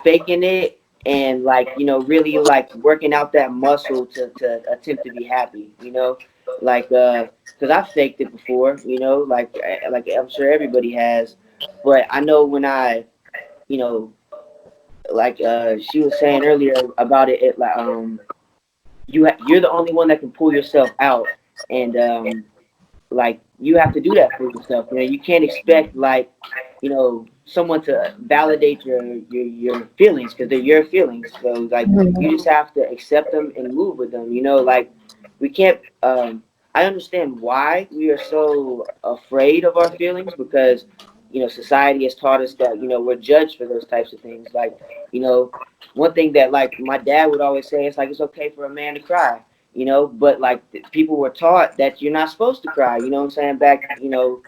faking it and really working out that muscle to attempt to be happy, because I've faked it before, like I'm sure everybody has. But I know when I, she was saying earlier about it, you're the only one that can pull yourself out, and you have to do that for yourself. You know, you can't expect like, you know, someone to validate your feelings because they're your feelings. So like you just have to accept them and move with them. You know, like we can't. I understand why we are so afraid of our feelings because you know society has taught us that you know we're judged for those types of things. Like you know, one thing that like my dad would always say is like it's okay for a man to cry. You know, but like people were taught that you're not supposed to cry. You know what I'm saying? Back, you know,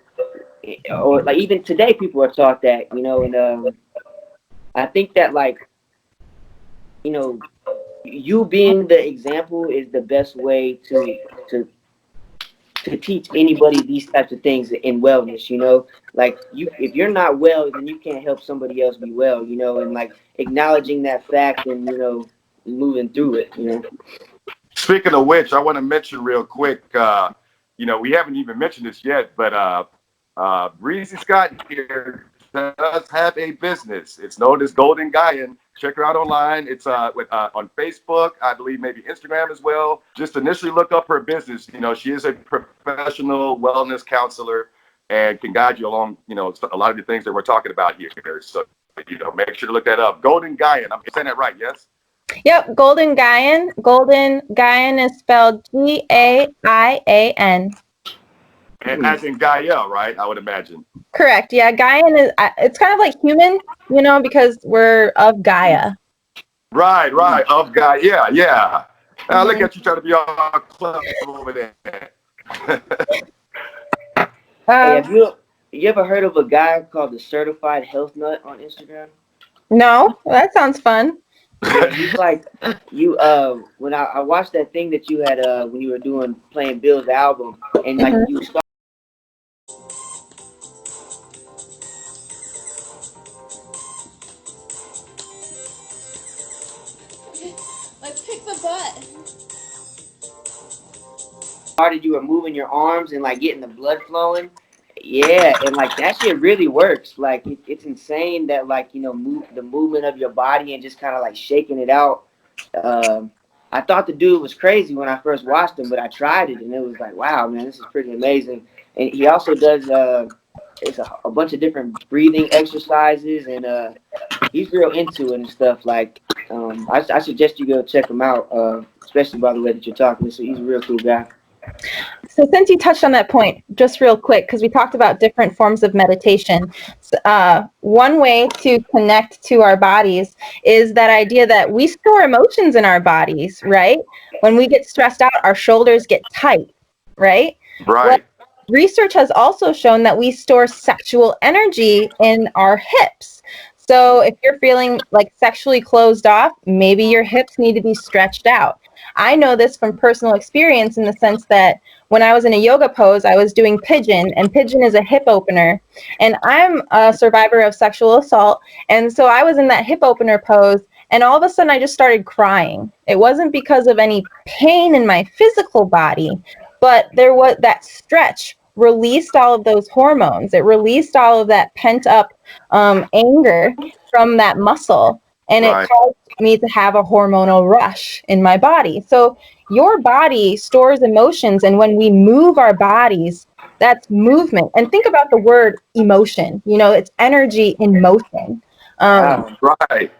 or like even today, people are taught that. You know, and I think that like you know, you being the example is the best way to to teach anybody these types of things in wellness. You know, like you, if you're not well, then you can't help somebody else be well. You know, and like acknowledging that fact and you know moving through it. You know. Speaking of which, I want to mention real quick. You know, we haven't even mentioned this yet, but Breezy Scott here does have a business. It's known as Golden Guyan. Check her out online. It's on Facebook, I believe, maybe Instagram as well. Just initially look up her business. You know, she is a professional wellness counselor and can guide you along, you know, a lot of the things that we're talking about here. So, you know, make sure to look that up. Golden Guyan. I'm saying that right, yes? Yep, Golden Guyan. Golden Guyan is spelled G-A-I-A-N. As in Gaia, right? I would imagine. Correct. Yeah, Guyan is it's kind of like human, you know, because we're of Gaia. Right, of Gaia. Yeah. Look at you trying to be all clever over there. Hey, have you ever heard of a guy called the Certified Health Nut on Instagram? No, that sounds fun. Yeah, he's like you. When I watched that thing that you had when you were playing Bill's album, and like you start. Let's pick the butt. Started, you were moving your arms and like getting the blood flowing. Yeah, and like that shit really works. Like it's insane that like you know move the movement of your body and just kind of like shaking it out. I thought the dude was crazy when I first watched him, but I tried it and it was like, wow, man, this is pretty amazing. And he also does it's a bunch of different breathing exercises and he's real into it and stuff. Like I suggest you go check him out, especially by the way that you're talking. So he's a real cool guy. So since you touched on that point, just real quick, because we talked about different forms of meditation, one way to connect to our bodies is that idea that we store emotions in our bodies, right? When we get stressed out, our shoulders get tight, right? Right. Well, research has also shown that we store sexual energy in our hips. So if you're feeling like sexually closed off, maybe your hips need to be stretched out. I know this from personal experience in the sense that when I was in a yoga pose, I was doing pigeon, and pigeon is a hip opener. And I'm a survivor of sexual assault. And so I was in that hip opener pose, and all of a sudden I just started crying. It wasn't because of any pain in my physical body, but there was that stretch released all of those hormones. It released all of that pent up anger from that muscle. And it caused me to have a hormonal rush in my body. So your body stores emotions. And when we move our bodies, that's movement. And think about the word emotion. You know, it's energy in motion. Right.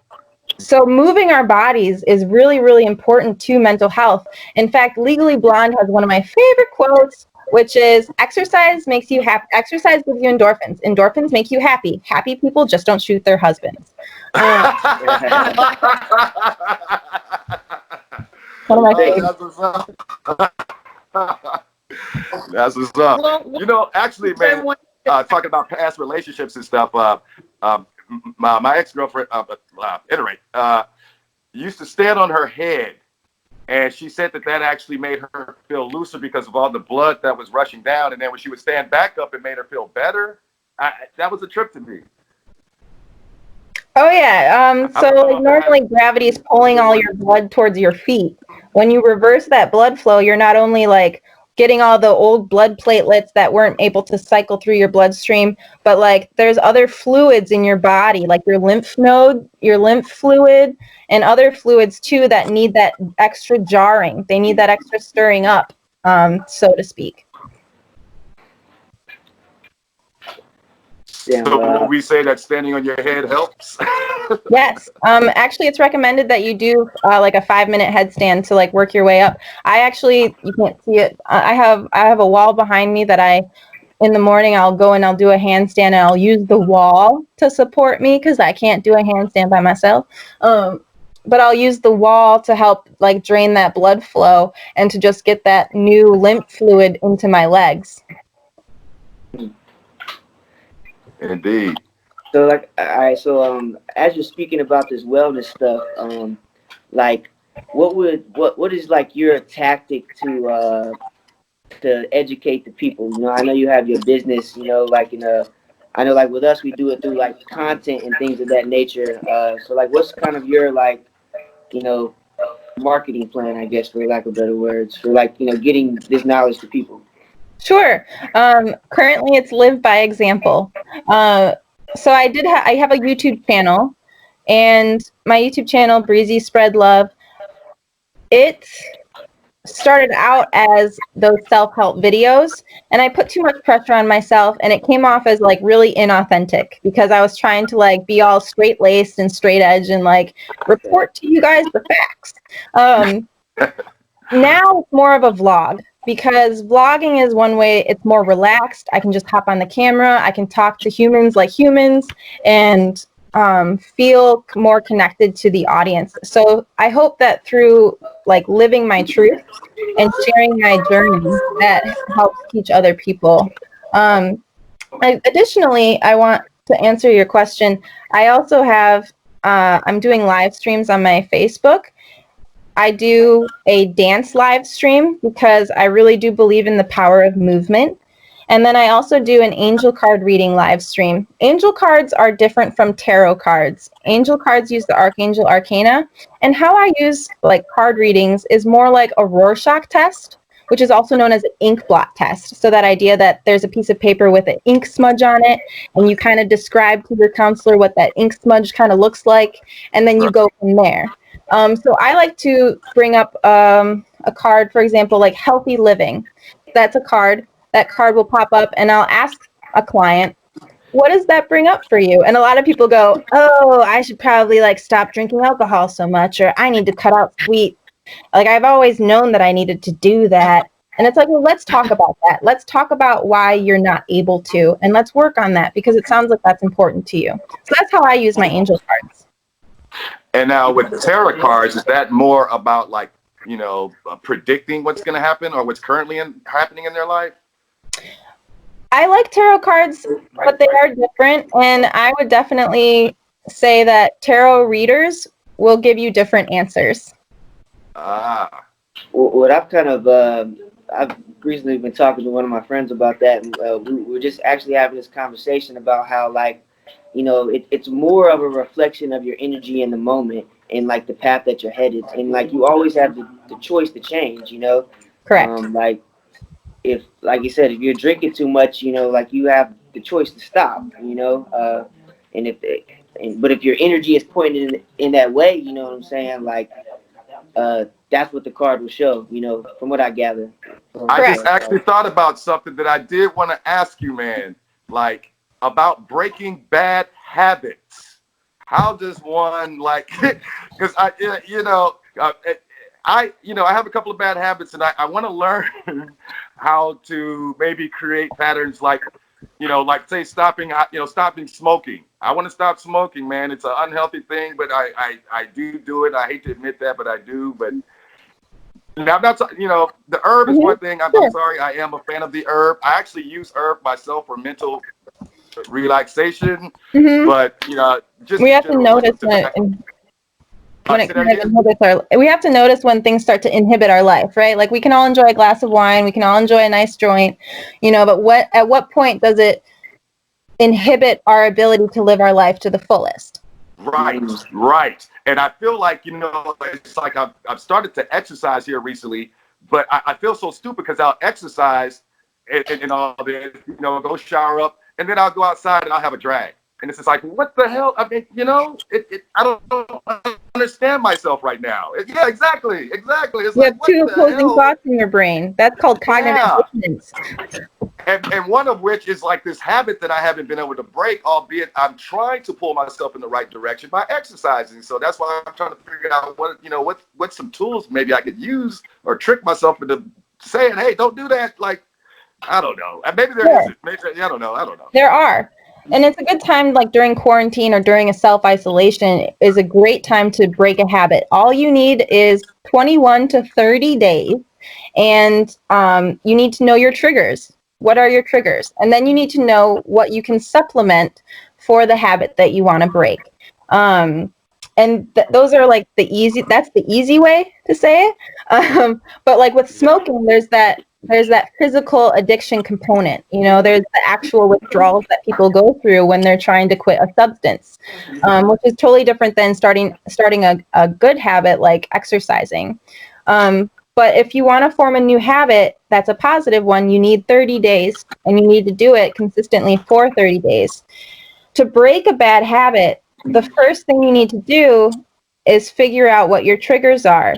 So moving our bodies is really, really important to mental health. In fact, Legally Blonde has one of my favorite quotes, which is exercise makes you happy. Exercise gives you endorphins. Endorphins make you happy. Happy people just don't shoot their husbands. One of my favorites. That's what's up. You know, actually, man, talking about past relationships and stuff, my ex-girlfriend, at any rate, used to stand on her head. And she said that actually made her feel looser because of all the blood that was rushing down. And then when she would stand back up, it made her feel better. That was a trip to me. Oh, yeah. So like normally gravity is pulling all your blood towards your feet. When you reverse that blood flow, you're not only like getting all the old blood platelets that weren't able to cycle through your bloodstream, but like there's other fluids in your body, like your lymph node, your lymph fluid, and other fluids too that need that extra jarring. They need that extra stirring up, so to speak. So would we say that standing on your head helps? Yes. Actually, it's recommended that you do like a 5-minute headstand to like work your way up. I actually, you can't see it. I have a wall behind me that in the morning I'll go and I'll do a handstand and I'll use the wall to support me because I can't do a handstand by myself. But I'll use the wall to help like drain that blood flow and to just get that new lymph fluid into my legs. Indeed. So like, all right. So as you're speaking about this wellness stuff, like, what is like your tactic to educate the people? You know, I know you have your business. You know, like I know like with us, we do it through like content and things of that nature. So like, what's kind of your like, you know, marketing plan, I guess, for lack of better words, for like, you know, getting this knowledge to people? Sure. Currently, it's live by example. So I have a YouTube channel, and my YouTube channel, Breezy Spread Love, it started out as those self-help videos, and I put too much pressure on myself, and it came off as like really inauthentic because I was trying to like be all straight-laced and straight edge and like report to you guys the facts. Now it's more of a vlog because vlogging is one way. It's more relaxed. I can just hop on the camera. I can talk to humans like humans and feel more connected to the audience. So I hope that through like living my truth and sharing my journey, that helps teach other people. Additionally, I want to answer your question. I also have, I'm doing live streams on my Facebook. I do a dance live stream because I really do believe in the power of movement. And then I also do an angel card reading live stream. Angel cards are different from tarot cards. Angel cards use the Archangel Arcana. And how I use like card readings is more like a Rorschach test, which is also known as an ink blot test. So that idea that there's a piece of paper with an ink smudge on it, and you kind of describe to your counselor what that ink smudge kind of looks like, and then you go from there. So I like to bring up a card, for example, like healthy living. That's a card. That card will pop up, and I'll ask a client, what does that bring up for you? And a lot of people go, oh, I should probably like stop drinking alcohol so much, or I need to cut out sweets. Like I've always known that I needed to do that. And it's like, well, let's talk about that. Let's talk about why you're not able to, and let's work on that because it sounds like that's important to you. So that's how I use my angel cards. And now with tarot cards, is that more about like, you know, predicting what's going to happen or what's currently happening in their life? I like tarot cards, but they are different. And I would definitely say that tarot readers will give you different answers. What I've kind of, I've recently been talking to one of my friends about that. And, we were just actually having this conversation about how, like, you know, it's more of a reflection of your energy in the moment and like the path that you're headed. And like, you always have the choice to change, you know? Correct. Like, if, like you said, if you're drinking too much, you know, like you have the choice to stop, you know? But if your energy is pointed in that way, you know what I'm saying? Like, that's what the card will show, you know, from what I gather. I just actually thought about something that I did want to ask you, man, like about breaking bad habits. How does one like, because I have a couple of bad habits and I want to learn how to maybe create patterns like, you know, like say stopping smoking. I want to stop smoking, man. It's an unhealthy thing, but I do it. I hate to admit that, but I do. But now I'm not, you know, the herb is one thing. I'm sorry. I am a fan of the herb. I actually use herb myself for mental relaxation. But, you know, just we have to notice we have to notice when things start to inhibit our life, right? Like we can all enjoy a glass of wine, we can all enjoy a nice joint, you know, but at what point does it inhibit our ability to live our life to the fullest? Right. And I feel like, you know, it's like I've started to exercise here recently, but I feel so stupid because I'll exercise and all this, you know, go shower up, and then I'll go outside and I'll have a drag. And it's just like, what the hell? I mean, you know, I don't understand myself right now. Yeah, exactly. It's you have two opposing thoughts in your brain. That's called cognitive dissonance. And one of which is like this habit that I haven't been able to break, albeit I'm trying to pull myself in the right direction by exercising. So that's why I'm trying to figure out what's some tools maybe I could use or trick myself into saying, hey, don't do that. Like, I don't know. Maybe there Sure. isn't. Maybe, I don't know. There are. And it's a good time, like during quarantine or during a self-isolation, is a great time to break a habit. All you need is 21 to 30 days, and you need to know your triggers. What are your triggers? And then you need to know what you can supplement for the habit that you want to break. And those are like that's the easy way to say it. But like with smoking, there's that physical addiction component. There's the actual withdrawals that people go through when they're trying to quit a substance, which is totally different than starting a good habit like exercising. But if you want to form a new habit that's a positive one, you need 30 days, and you need to do it consistently for 30 days. To break a bad habit, the first thing you need to do is figure out what your triggers are,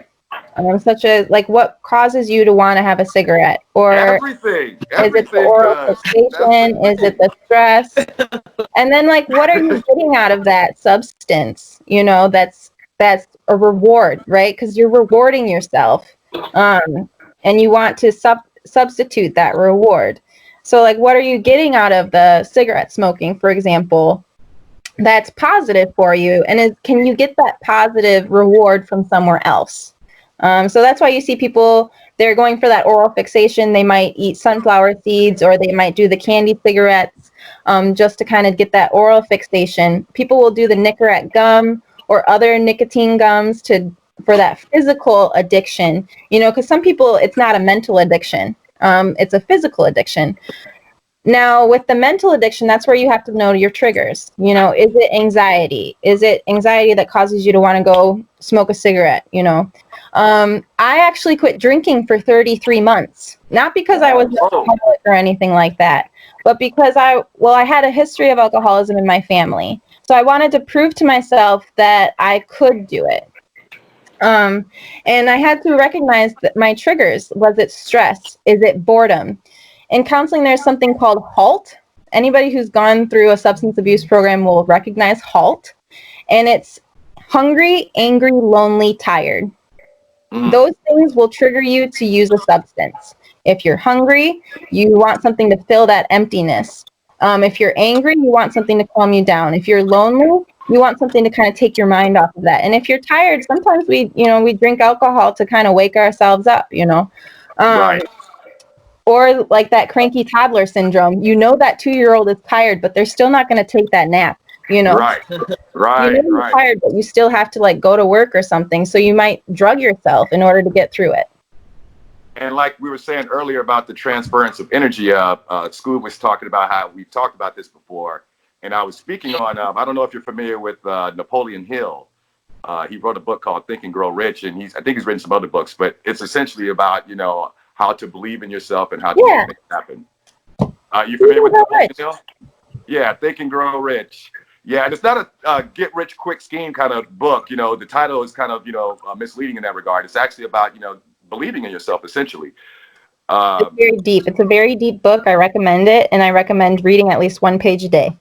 such as like what causes you to want to have a cigarette, or everything. Is it the oral fixation? Is it the stress? And then like, what are you getting out of that substance? That's a reward, right? Because you're rewarding yourself, and you want to substitute that reward. So like, what are you getting out of the cigarette smoking, for example, that's positive for you? And can you get that positive reward from somewhere else? So that's why you see people, they're going for that oral fixation. They might eat sunflower seeds, or they might do the candy cigarettes, just to kind of get that oral fixation. People will do the Nicorette gum or other nicotine gums for that physical addiction, because some people, it's not a mental addiction. It's a physical addiction. Now, with the mental addiction, that's where you have to know your triggers. Is it anxiety? Is it anxiety that causes you to want to go smoke a cigarette? I actually quit drinking for 33 months, not because I was an alcoholic or anything like that, but because I had a history of alcoholism in my family. So I wanted to prove to myself that I could do it. And I had to recognize that my triggers. Was it stress? Is it boredom? In counseling, there's something called HALT. Anybody who's gone through a substance abuse program will recognize HALT. And it's hungry, angry, lonely, tired. Those things will trigger you to use a substance. If you're hungry, you want something to fill that emptiness. If you're angry, you want something to calm you down. If you're lonely, you want something to kind of take your mind off of that. And if you're tired, sometimes we drink alcohol to kind of wake ourselves up, Right. Or like that cranky toddler syndrome. That 2-year-old is tired, but they're still not going to take that nap. Right. You're tired, but you still have to like go to work or something. So you might drug yourself in order to get through it. And like we were saying earlier about the transference of energy, Scoob was talking about how we've talked about this before. And I was speaking on, I don't know if you're familiar with Napoleon Hill. He wrote a book called Think and Grow Rich. And I think he's written some other books, but it's essentially about, how to believe in yourself and how to make things happen. You familiar with Napoleon Hill? Yeah, Think and Grow Rich. Yeah, and it's not a get rich quick scheme kind of book. The title is kind of, misleading in that regard. It's actually about, believing in yourself, essentially. It's very deep. It's a very deep book. I recommend it, and I recommend reading at least 1 page a day.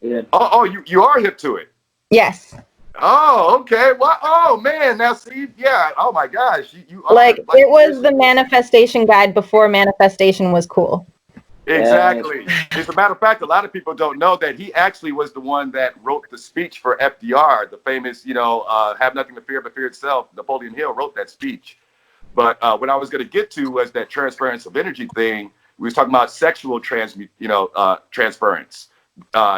Yeah. Oh, you are hip to it. Yes. Oh, okay. Well, oh man, now see, yeah. Oh my gosh, you like it was the manifestation guide before manifestation was cool. Exactly. As a matter of fact, a lot of people don't know that he actually was the one that wrote the speech for FDR, the famous, have nothing to fear but fear itself. Napoleon Hill wrote that speech. But what I was going to get to was that transference of energy thing. We was talking about sexual transference.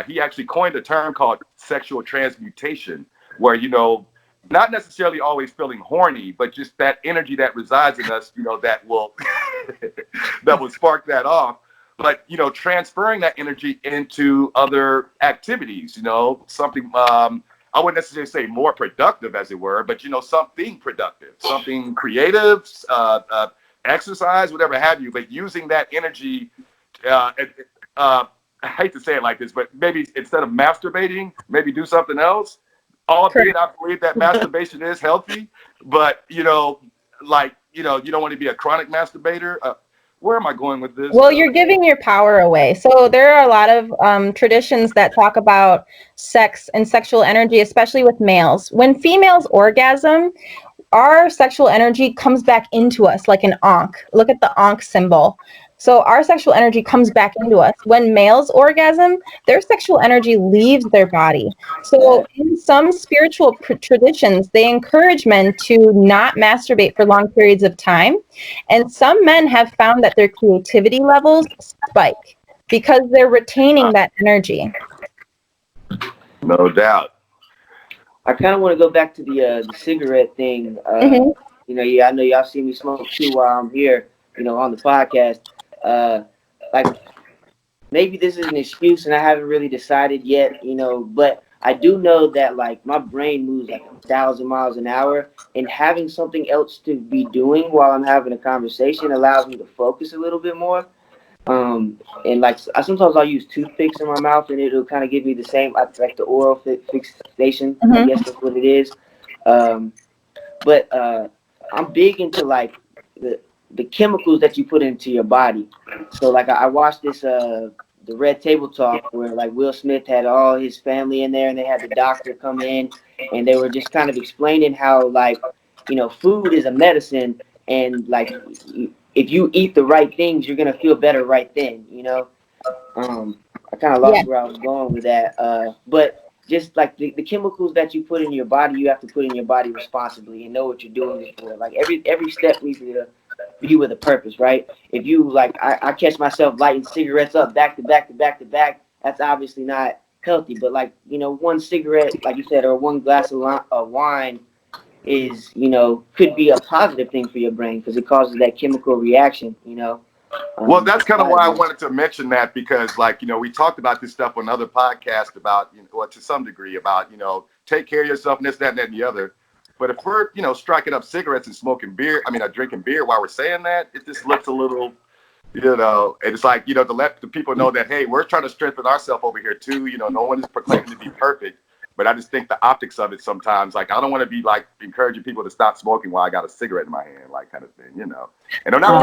He actually coined a term called sexual transmutation, where, not necessarily always feeling horny, but just that energy that resides in us, that will that will spark that off. But, transferring that energy into other activities, something, I wouldn't necessarily say more productive, as it were, but, something productive, something creative, exercise, whatever have you, but using that energy, I hate to say it like this, but maybe instead of masturbating, maybe do something else. Albeit I believe that masturbation is healthy, but, you don't want to be a chronic masturbator. where am I going with this? Well, you're giving your power away. So there are a lot of traditions that talk about sex and sexual energy, especially with males. When females orgasm, our sexual energy comes back into us like an ankh. Look at the ankh symbol. So our sexual energy comes back into us. When males orgasm, their sexual energy leaves their body. So in some spiritual traditions, they encourage men to not masturbate for long periods of time. And some men have found that their creativity levels spike because they're retaining that energy. No doubt. I kind of want to go back to the cigarette thing. You know, yeah, I know y'all see me smoke too while I'm here, you know, on the podcast. Like maybe this is an excuse and I haven't really decided yet, you know, but I do know that like my brain moves like 1,000 miles an hour, and having something else to be doing while I'm having a conversation allows me to focus a little bit more. And like sometimes I'll use toothpicks in my mouth and it'll kind of give me the same, like the oral fixation. I guess that's what it is. But I'm big into like the chemicals that you put into your body. So like I watched this the Red Table Talk where like Will Smith had all his family in there and they had the doctor come in and they were just kind of explaining how like, you know, food is a medicine, and like if you eat the right things, you're gonna feel better right then, you know. I kind of lost where I was going with that, but just like the chemicals that you put in your body, you have to put in your body responsibly and know what you're doing it for. Like every step needs to be with a purpose, right? If you like, I catch myself lighting cigarettes up back to back to back to back. That's obviously not healthy. But like, you know, one cigarette, like you said, or one glass of wine is, you know, could be a positive thing for your brain because it causes that chemical reaction, you know. Well, that's kind of why I wanted to mention that, because like, you know, we talked about this stuff on other podcasts about, you know, well, to some degree about, you know, take care of yourself and this, that, and the other. But if we're, you know, striking up cigarettes and smoking beer, drinking beer while we're saying that, it just looks a little, you know, and it's like, you know, to let the people know that, hey, we're trying to strengthen ourselves over here too. You know, no one is proclaiming to be perfect. But I just think the optics of it sometimes, like, I don't want to be like encouraging people to stop smoking while I got a cigarette in my hand, like kind of thing, you know. And I'm not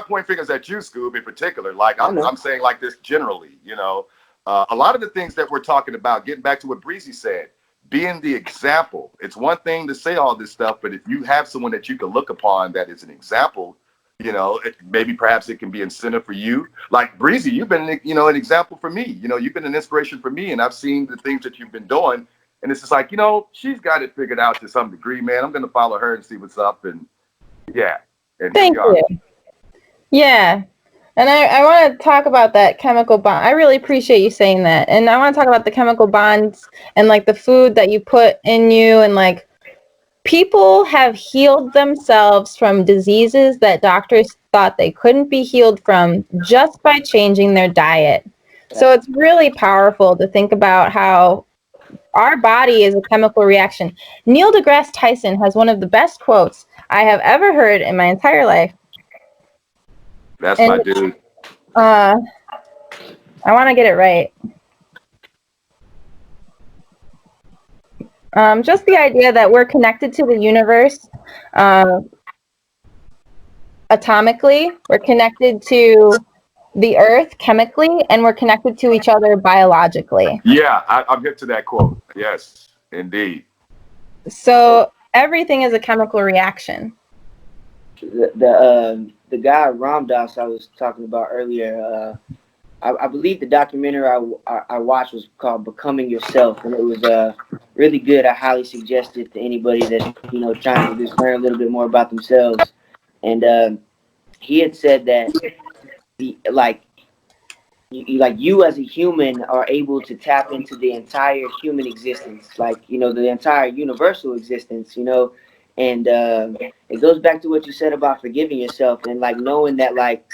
pointing fingers at you, Scoob, in particular. Like I'm saying like this generally, you know. A lot of the things that we're talking about, getting back to what Breezy said, being the example. It's one thing to say all this stuff, but if you have someone that you can look upon that is an example, you know, maybe perhaps it can be incentive for you. Like Breezy, you've been, you know, an example for me. You know, you've been an inspiration for me, and I've seen the things that you've been doing. And it's just like, you know, she's got it figured out to some degree, man. I'm going to follow her and see what's up. And yeah. And Thank you. Yeah. And I want to talk about that chemical bond. I really appreciate you saying that. And I want to talk about the chemical bonds and like the food that you put in you, and like people have healed themselves from diseases that doctors thought they couldn't be healed from just by changing their diet. So it's really powerful to think about how our body is a chemical reaction. Neil deGrasse Tyson has one of the best quotes I have ever heard in my entire life. That's my dude. I want to get it right. Just the idea that we're connected to the universe atomically, we're connected to the earth chemically, and we're connected to each other biologically. Yeah, I'm hip to that quote. Yes, indeed. So everything is a chemical reaction. The guy Ram Dass I was talking about earlier, I believe the documentary I watched was called Becoming Yourself, and it was really good. I highly suggest it to anybody that's, you know, trying to just learn a little bit more about themselves. And he had said that you as a human are able to tap into the entire human existence, like, you know, the entire universal existence, you know. And it goes back to what you said about forgiving yourself and like knowing that like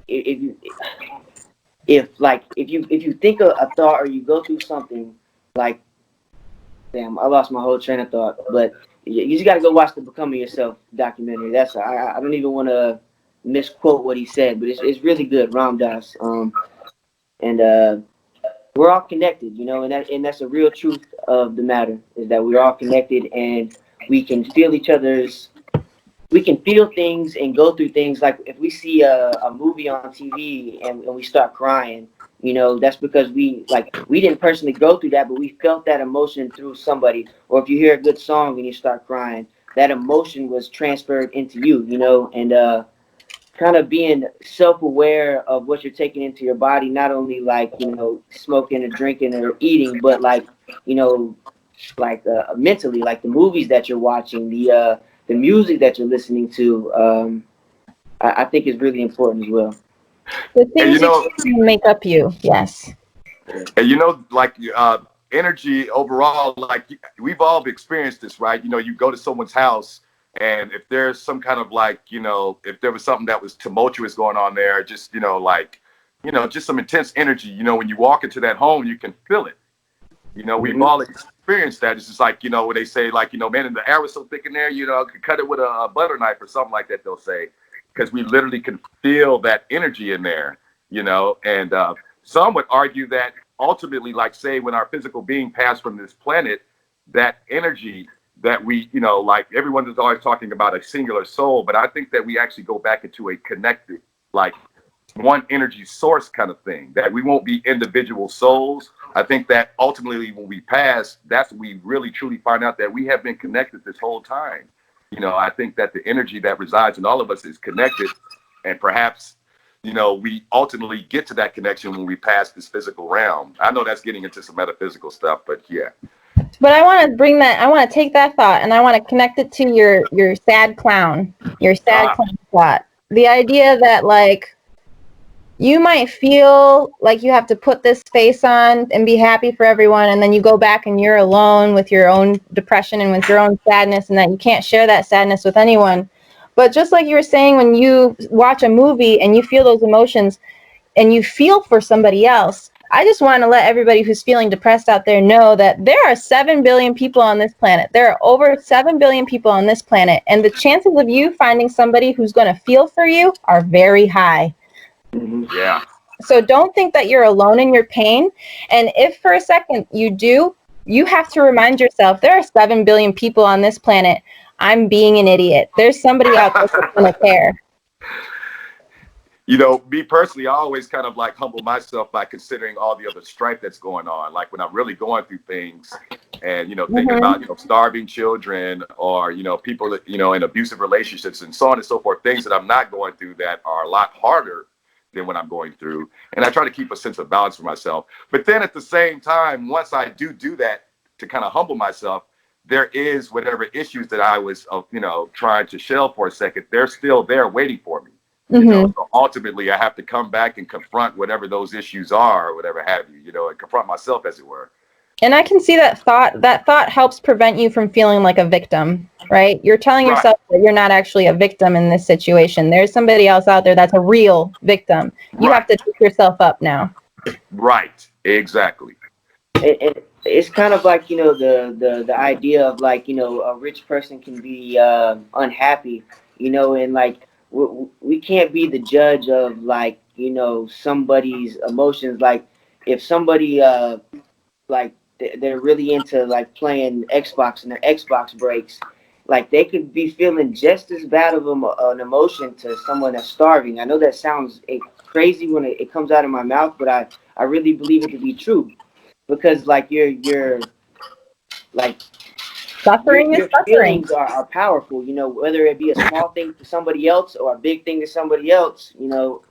if you think a thought or you go through something, like, damn, I lost my whole train of thought, but you just got to go watch the Becoming Yourself documentary. That's I don't even want to misquote what he said, but it's really good, Ram Dass. And we're all connected, you know, and that's a real truth of the matter, is that we're all connected and we can feel each other's we can feel things and go through things. Like if we see a movie on TV and we start crying, you know, that's because we didn't personally go through that, but we felt that emotion through somebody. Or if you hear a good song and you start crying, that emotion was transferred into you, you know, and kind of being self-aware of what you're taking into your body, not only like, you know, smoking or drinking or eating, but like, you know, like mentally, like the movies that you're watching, the music that you're listening to, I think is really important as well. The And things you can make up you. Yes. And you know, like energy overall, like we've all experienced this, right? You know, you go to someone's house, and if there's some kind of like, you know, if there was something that was tumultuous going on there, just, you know, like, you know, just some intense energy, you know, when you walk into that home, you can feel it. You know, we've all experienced that. It's just like, you know, when they say like, you know, man, and the air was so thick in there, you know, I could cut it with a butter knife or something like that, they'll say, because we literally can feel that energy in there, you know, and some would argue that ultimately, like say when our physical being passed from this planet, that energy that we, you know, like everyone is always talking about a singular soul, but I think that we actually go back into a connected, like one energy source kind of thing, that we won't be individual souls. I think that ultimately when we pass, that's when we really truly find out that we have been connected this whole time. You know, I think that the energy that resides in all of us is connected, and perhaps, you know, we ultimately get to that connection when we pass this physical realm. I know that's getting into some metaphysical stuff, but yeah. But I want to take that thought and I want to connect it to your sad clown thought. The idea that like you might feel like you have to put this face on and be happy for everyone, and then you go back and you're alone with your own depression and with your own sadness, and that you can't share that sadness with anyone. But just like you were saying, when you watch a movie and you feel those emotions and you feel for somebody else, I just want to let everybody who's feeling depressed out there know that there are 7 billion people on this planet. There are over 7 billion people on this planet, and the chances of you finding somebody who's going to feel for you are very high. Yeah. So don't think that you're alone in your pain. And if for a second you do, you have to remind yourself there are 7 billion people on this planet. I'm being an idiot. There's somebody out there that's going to care. You know, me personally, I always kind of like humble myself by considering all the other strife that's going on. Like when I'm really going through things and, you know, thinking about, you know, starving children or, you know, people that, you know, in abusive relationships and so on and so forth, things that I'm not going through that are a lot harder than what I'm going through. And I try to keep a sense of balance for myself. But then at the same time, once I do that to kind of humble myself, there is whatever issues that I was, you know, trying to shelve for a second, they're still there waiting for me. You know, so ultimately I have to come back and confront whatever those issues are or whatever have you, you know, and confront myself, as it were. And I can see that thought helps prevent you from feeling like a victim, right? You're telling yourself that you're not actually a victim in this situation. There's somebody else out there that's a real victim. You have to pick yourself up now. Right. Exactly. It's kind of like, you know, the idea of like, you know, a rich person can be unhappy, you know, and like we can't be the judge of like, you know, somebody's emotions. Like if somebody like they're really into like playing Xbox and their Xbox breaks, like they could be feeling just as bad of an emotion to someone that's starving. I know that sounds crazy when it comes out of my mouth, but I really believe it to be true, because like you're like suffering your is suffering. feelings are powerful, you know, whether it be a small thing to somebody else or a big thing to somebody else, you know.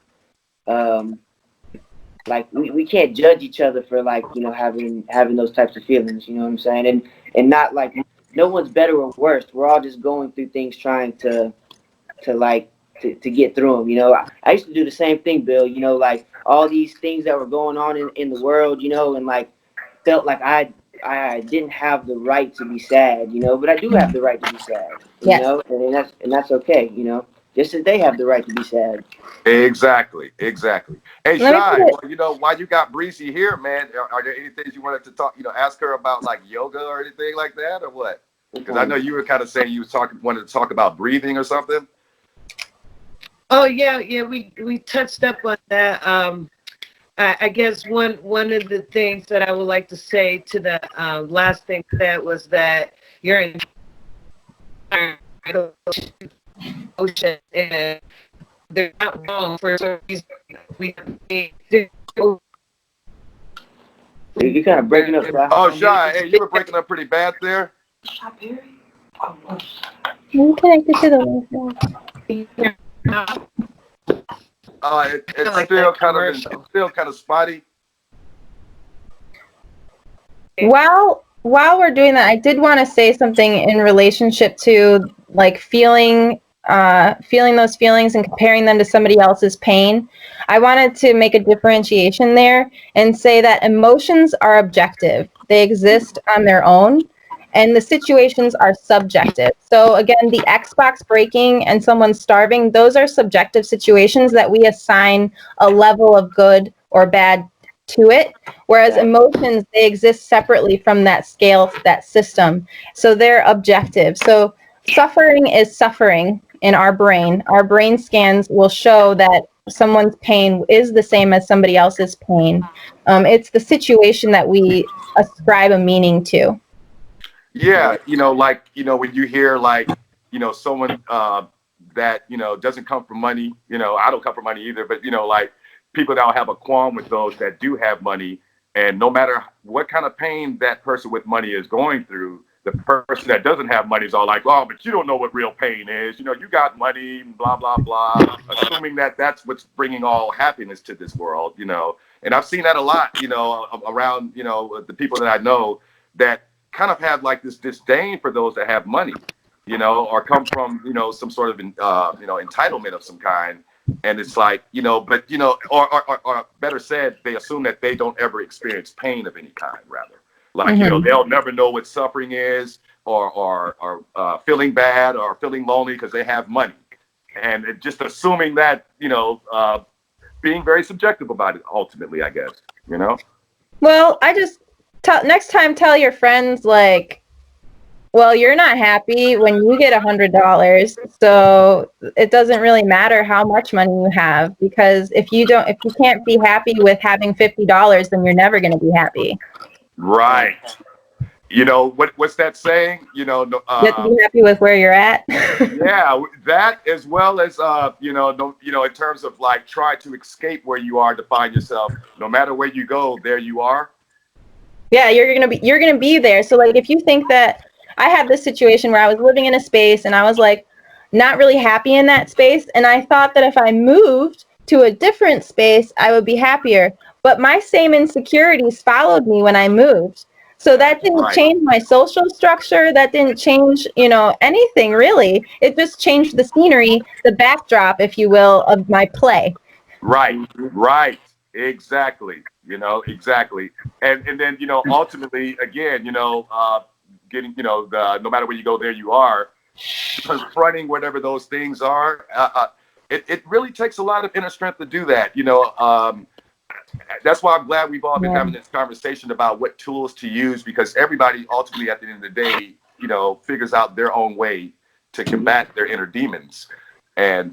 Like we can't judge each other for like, you know, having those types of feelings, you know what I'm saying? And not like no one's better or worse. We're all just going through things trying to get through them, you know. I used to do the same thing, Bill, you know, like all these things that were going on in the world, you know, and like felt like I didn't have the right to be sad, you know, but I do have the right to be sad, you know, and that's okay, you know, just as they have the right to be sad. Exactly. Hey, Shy, well, you know, while you got Breezy here, man, are there any things you wanted to talk, you know, ask her about like yoga or anything like that, or what? Because I know you were kind of saying you wanted to talk about breathing or something. Oh yeah, we touched up on that. I guess one of the things that I would like to say to the last thing that was that you're in emotion, and they're not wrong for some reason. We You're kind of breaking up, Shy. Oh, Shy, hey, you were breaking up pretty bad there. You connected to the Wi-Fi. It's like still that kind of commercial. it's still kind of spotty. While we're doing that, I did want to say something in relationship to like feeling those feelings and comparing them to somebody else's pain. I wanted to make a differentiation there and say that emotions are objective. They exist on their own, and the situations are subjective. So again, the Xbox breaking and someone starving, those are subjective situations that we assign a level of good or bad to it, whereas emotions, they exist separately from that scale, that system, so they're objective. So suffering is suffering in our brain scans will show that someone's pain is the same as somebody else's pain. It's the situation that we ascribe a meaning to. Yeah, like when you hear like someone that doesn't come from money. I don't come from money either, but like people that have a qualm with those that do have money, and no matter what kind of pain that person with money is going through, the person that doesn't have money is all like, oh, but you don't know what real pain is. You got money, blah blah blah, assuming that that's what's bringing all happiness to this world. And I've seen that a lot. Around the people that I know that kind of have like this disdain for those that have money, or come from some sort of entitlement of some kind. And it's like, but or better said, they assume that they don't ever experience pain of any kind. Rather, like they'll never know what suffering is, or feeling bad or feeling lonely because they have money, and just assuming that being very subjective about it. Ultimately, I guess Well, I just next time tell your friends like, well, you're not happy when you get $100, so it doesn't really matter how much money you have, because if you can't be happy with having $50, then you're never going to be happy. Right. What's that saying? You have to be happy with where you're at. Yeah, that as well as in terms of like try to escape where you are to find yourself. No matter where you go, there you are. Yeah, you're gonna be there. So like if you think that I had this situation where I was living in a space and I was like not really happy in that space, and I thought that if I moved to a different space, I would be happier. But my same insecurities followed me when I moved. So that didn't change my social structure. That didn't change, anything really. It just changed the scenery, the backdrop, if you will, of my play. Right. Exactly. Exactly. And then, ultimately, again, getting, no matter where you go, there you are, confronting whatever those things are. It really takes a lot of inner strength to do that. That's why I'm glad we've all been having this conversation about what tools to use, because everybody ultimately at the end of the day, figures out their own way to combat their inner demons. And,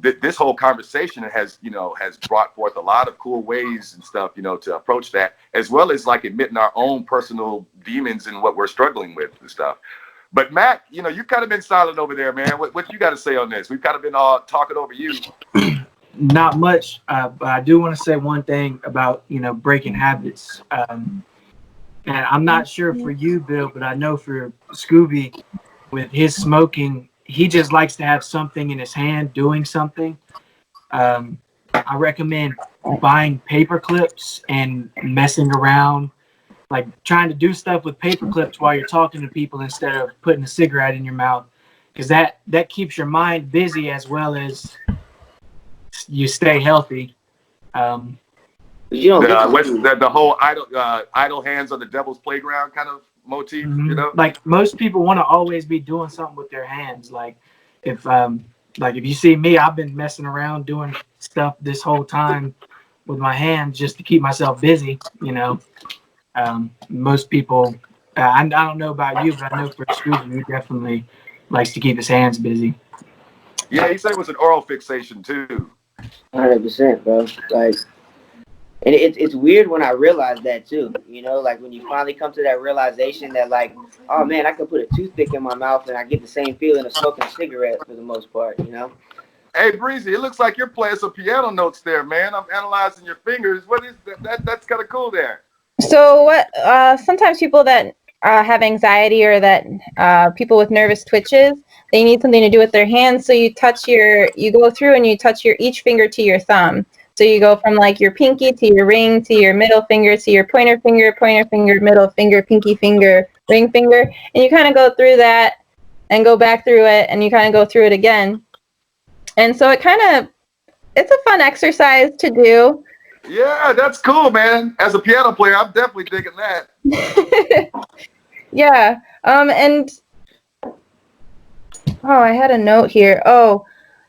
this whole conversation has brought forth a lot of cool ways and stuff, to approach that, as well as like admitting our own personal demons and what we're struggling with and stuff. But Mac, you've kind of been silent over there, man. What you got to say on this? We've kind of been all talking over you. Not much, but I do want to say one thing about, breaking habits. And I'm not sure for you, Bill, but I know for Scooby, with his smoking, he just likes to have something in his hand doing something. I recommend buying paper clips and messing around, like trying to do stuff with paper clips while you're talking to people instead of putting a cigarette in your mouth, because that keeps your mind busy as well as you stay healthy. The whole idle hands on the devil's playground kind of motif, Like most people want to always be doing something with their hands. Like if you see me, I've been messing around doing stuff this whole time with my hands just to keep myself busy. Most people, I don't know about you, but I know for Scooby, he definitely likes to keep his hands busy. Yeah, he said it was an oral fixation too. 100%, bro. Like, And it's weird when I realized that too. You know, like when you finally come to that realization that like, oh man, I can put a toothpick in my mouth and I get the same feeling of smoking a cigarette for the most part. You know. Hey, Breezy, it looks like you're playing some piano notes there, man. I'm analyzing your fingers. What is that? That's kind of cool there. So what? Sometimes people that have anxiety or that people with nervous twitches, they need something to do with their hands. So you go through and you touch each finger to your thumb. So you go from like your pinky to your ring to your middle finger to your pointer finger, middle finger, pinky finger, ring finger, and you kind of go through that and go back through it, and you kind of go through it again. And so it's a fun exercise to do. Yeah, that's cool, man. As a piano player, I'm definitely digging that. Yeah. And I had a note here. Oh,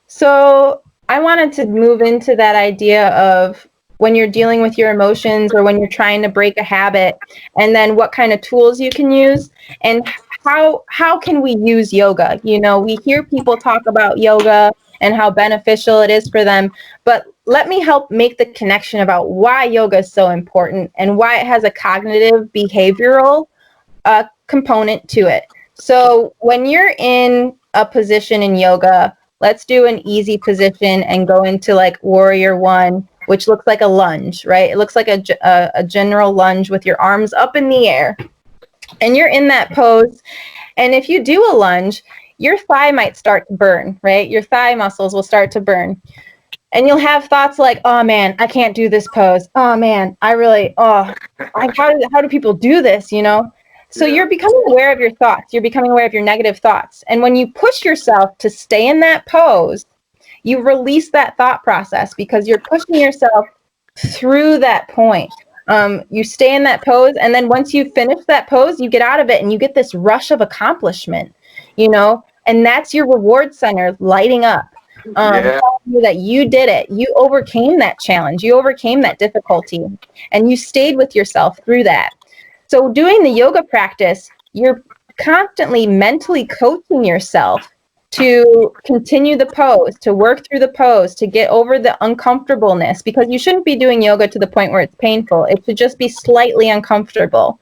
so I wanted to move into that idea of when you're dealing with your emotions or when you're trying to break a habit, and then what kind of tools you can use and how can we use yoga? You know, we hear people talk about yoga and how beneficial it is for them, but let me help make the connection about why yoga is so important and why it has a cognitive behavioral component to it. So when you're in a position in yoga, let's do an easy position and go into like warrior one, which looks like a lunge, right? It looks like a general lunge with your arms up in the air. And you're in that pose. And if you do a lunge, your thigh might start to burn, right? Your thigh muscles will start to burn. And you'll have thoughts like, oh man, I can't do this pose. Oh man, how do people do this, you know? So Yeah. you're becoming aware of your thoughts. You're becoming aware of your negative thoughts. And when you push yourself to stay in that pose, you release that thought process because you're pushing yourself through that point. You stay in that pose, and then once you finish that pose, you get out of it and you get this rush of accomplishment, you know, and that's your reward center lighting up. Yeah. Telling you that you did it. You overcame that challenge. You overcame that difficulty, and you stayed with yourself through that. So doing the yoga practice, you're constantly mentally coaching yourself to continue the pose, to work through the pose, to get over the uncomfortableness, because you shouldn't be doing yoga to the point where it's painful. It should just be slightly uncomfortable.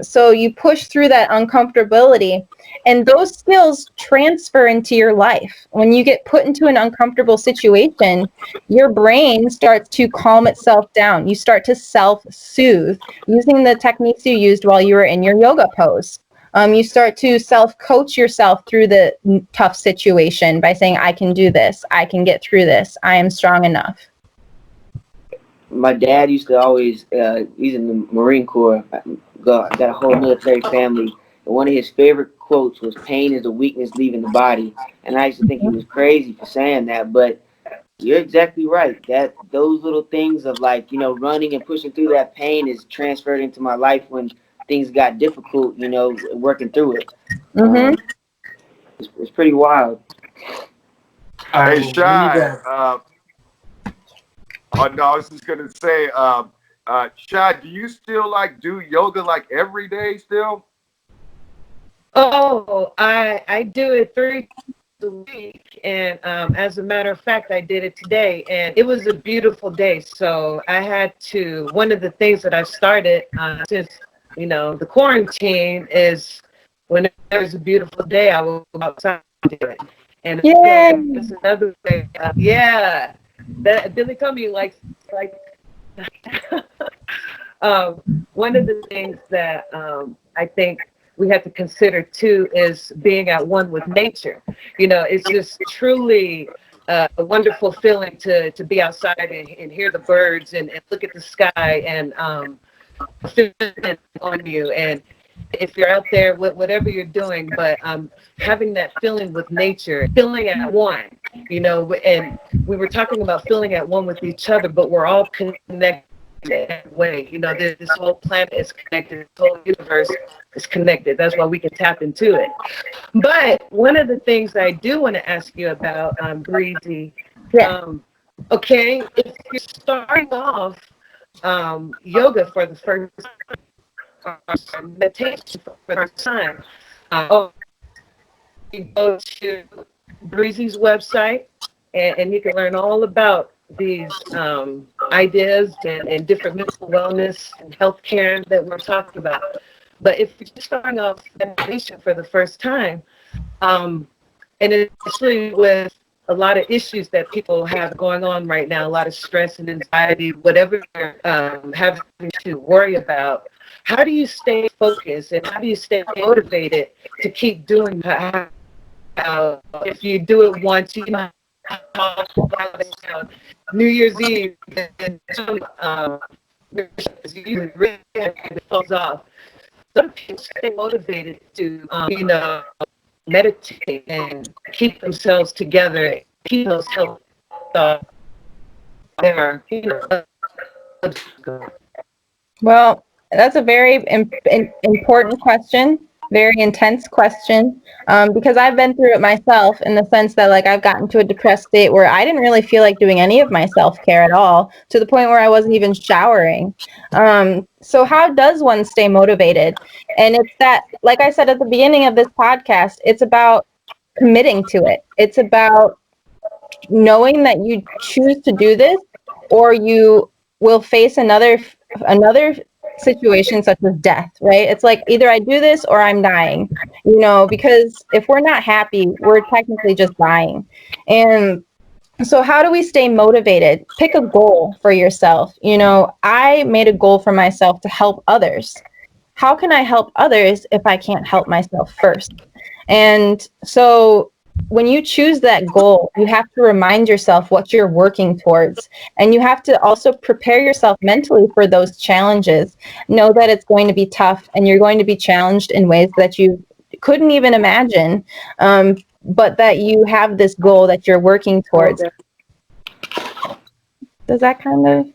So you push through that uncomfortability, and those skills transfer into your life. When you get put into an uncomfortable situation, your brain starts to calm itself down. You start to self-soothe using the techniques you used while you were in your yoga pose. You start to self-coach yourself through the tough situation by saying, I can do this. I can get through this. I am strong enough. My dad used to always, he's in the Marine Corps, got a whole military family. And one of his favorite quotes was, pain is the weakness leaving the body. And I used to think he was crazy for saying that, but you're exactly right. That those little things of like, you know, running and pushing through that pain is transferred into my life when things got difficult, you know, working through it. It's pretty wild. Hey, Well, when you Shy. got Oh no, I was just gonna say, Shy, do you still like do yoga like every day still? Oh, I do it 3 times a week, and as a matter of fact, I did it today, and it was a beautiful day. So I had to. One of the things that I started since the quarantine is when there's a beautiful day, I will go outside and do it. And it's another way. Yeah, that Billy Cumby like. One of the things that I think we have to consider too is being at one with nature. You know, it's just truly a wonderful feeling to be outside and hear the birds and look at the sky and feel it on you. And if you're out there with whatever you're doing, but having that feeling with nature, feeling at one, and we were talking about feeling at one with each other, but we're all connected that way. This whole planet is connected, this whole universe is connected. That's why we can tap into it. But one of the things I do want to ask you about, Breezy, okay, if you're starting off yoga for the first meditation for the first time, you go to Breezy's website and you can learn all about these ideas and different mental wellness and healthcare that we're talking about. But if you're just starting off meditation for the first time, and especially with a lot of issues that people have going on right now, a lot of stress and anxiety, whatever you're having to worry about, how do you stay focused and how do you stay motivated to keep doing that? If you do it once, you might New Year's Eve, and it falls off. Some people stay motivated to, meditate and keep themselves together, keep those health there. Well, that's a very important question, very intense question, because I've been through it myself in the sense that like I've gotten to a depressed state where I didn't really feel like doing any of my self-care at all, to the point where I wasn't even showering. So how does one stay motivated? And it's that, like I said at the beginning of this podcast, it's about committing to it. It's about knowing that you choose to do this, or you will face another situation such as death, right? It's like either I do this or I'm dying, because if we're not happy, we're technically just dying. And so how do we stay motivated? Pick a goal for yourself. I made a goal for myself to help others. How can I help others if I can't help myself first? And so when you choose that goal, you have to remind yourself what you're working towards. And you have to also prepare yourself mentally for those challenges. Know that it's going to be tough and you're going to be challenged in ways that you couldn't even imagine, but that you have this goal that you're working towards. Does that kind of...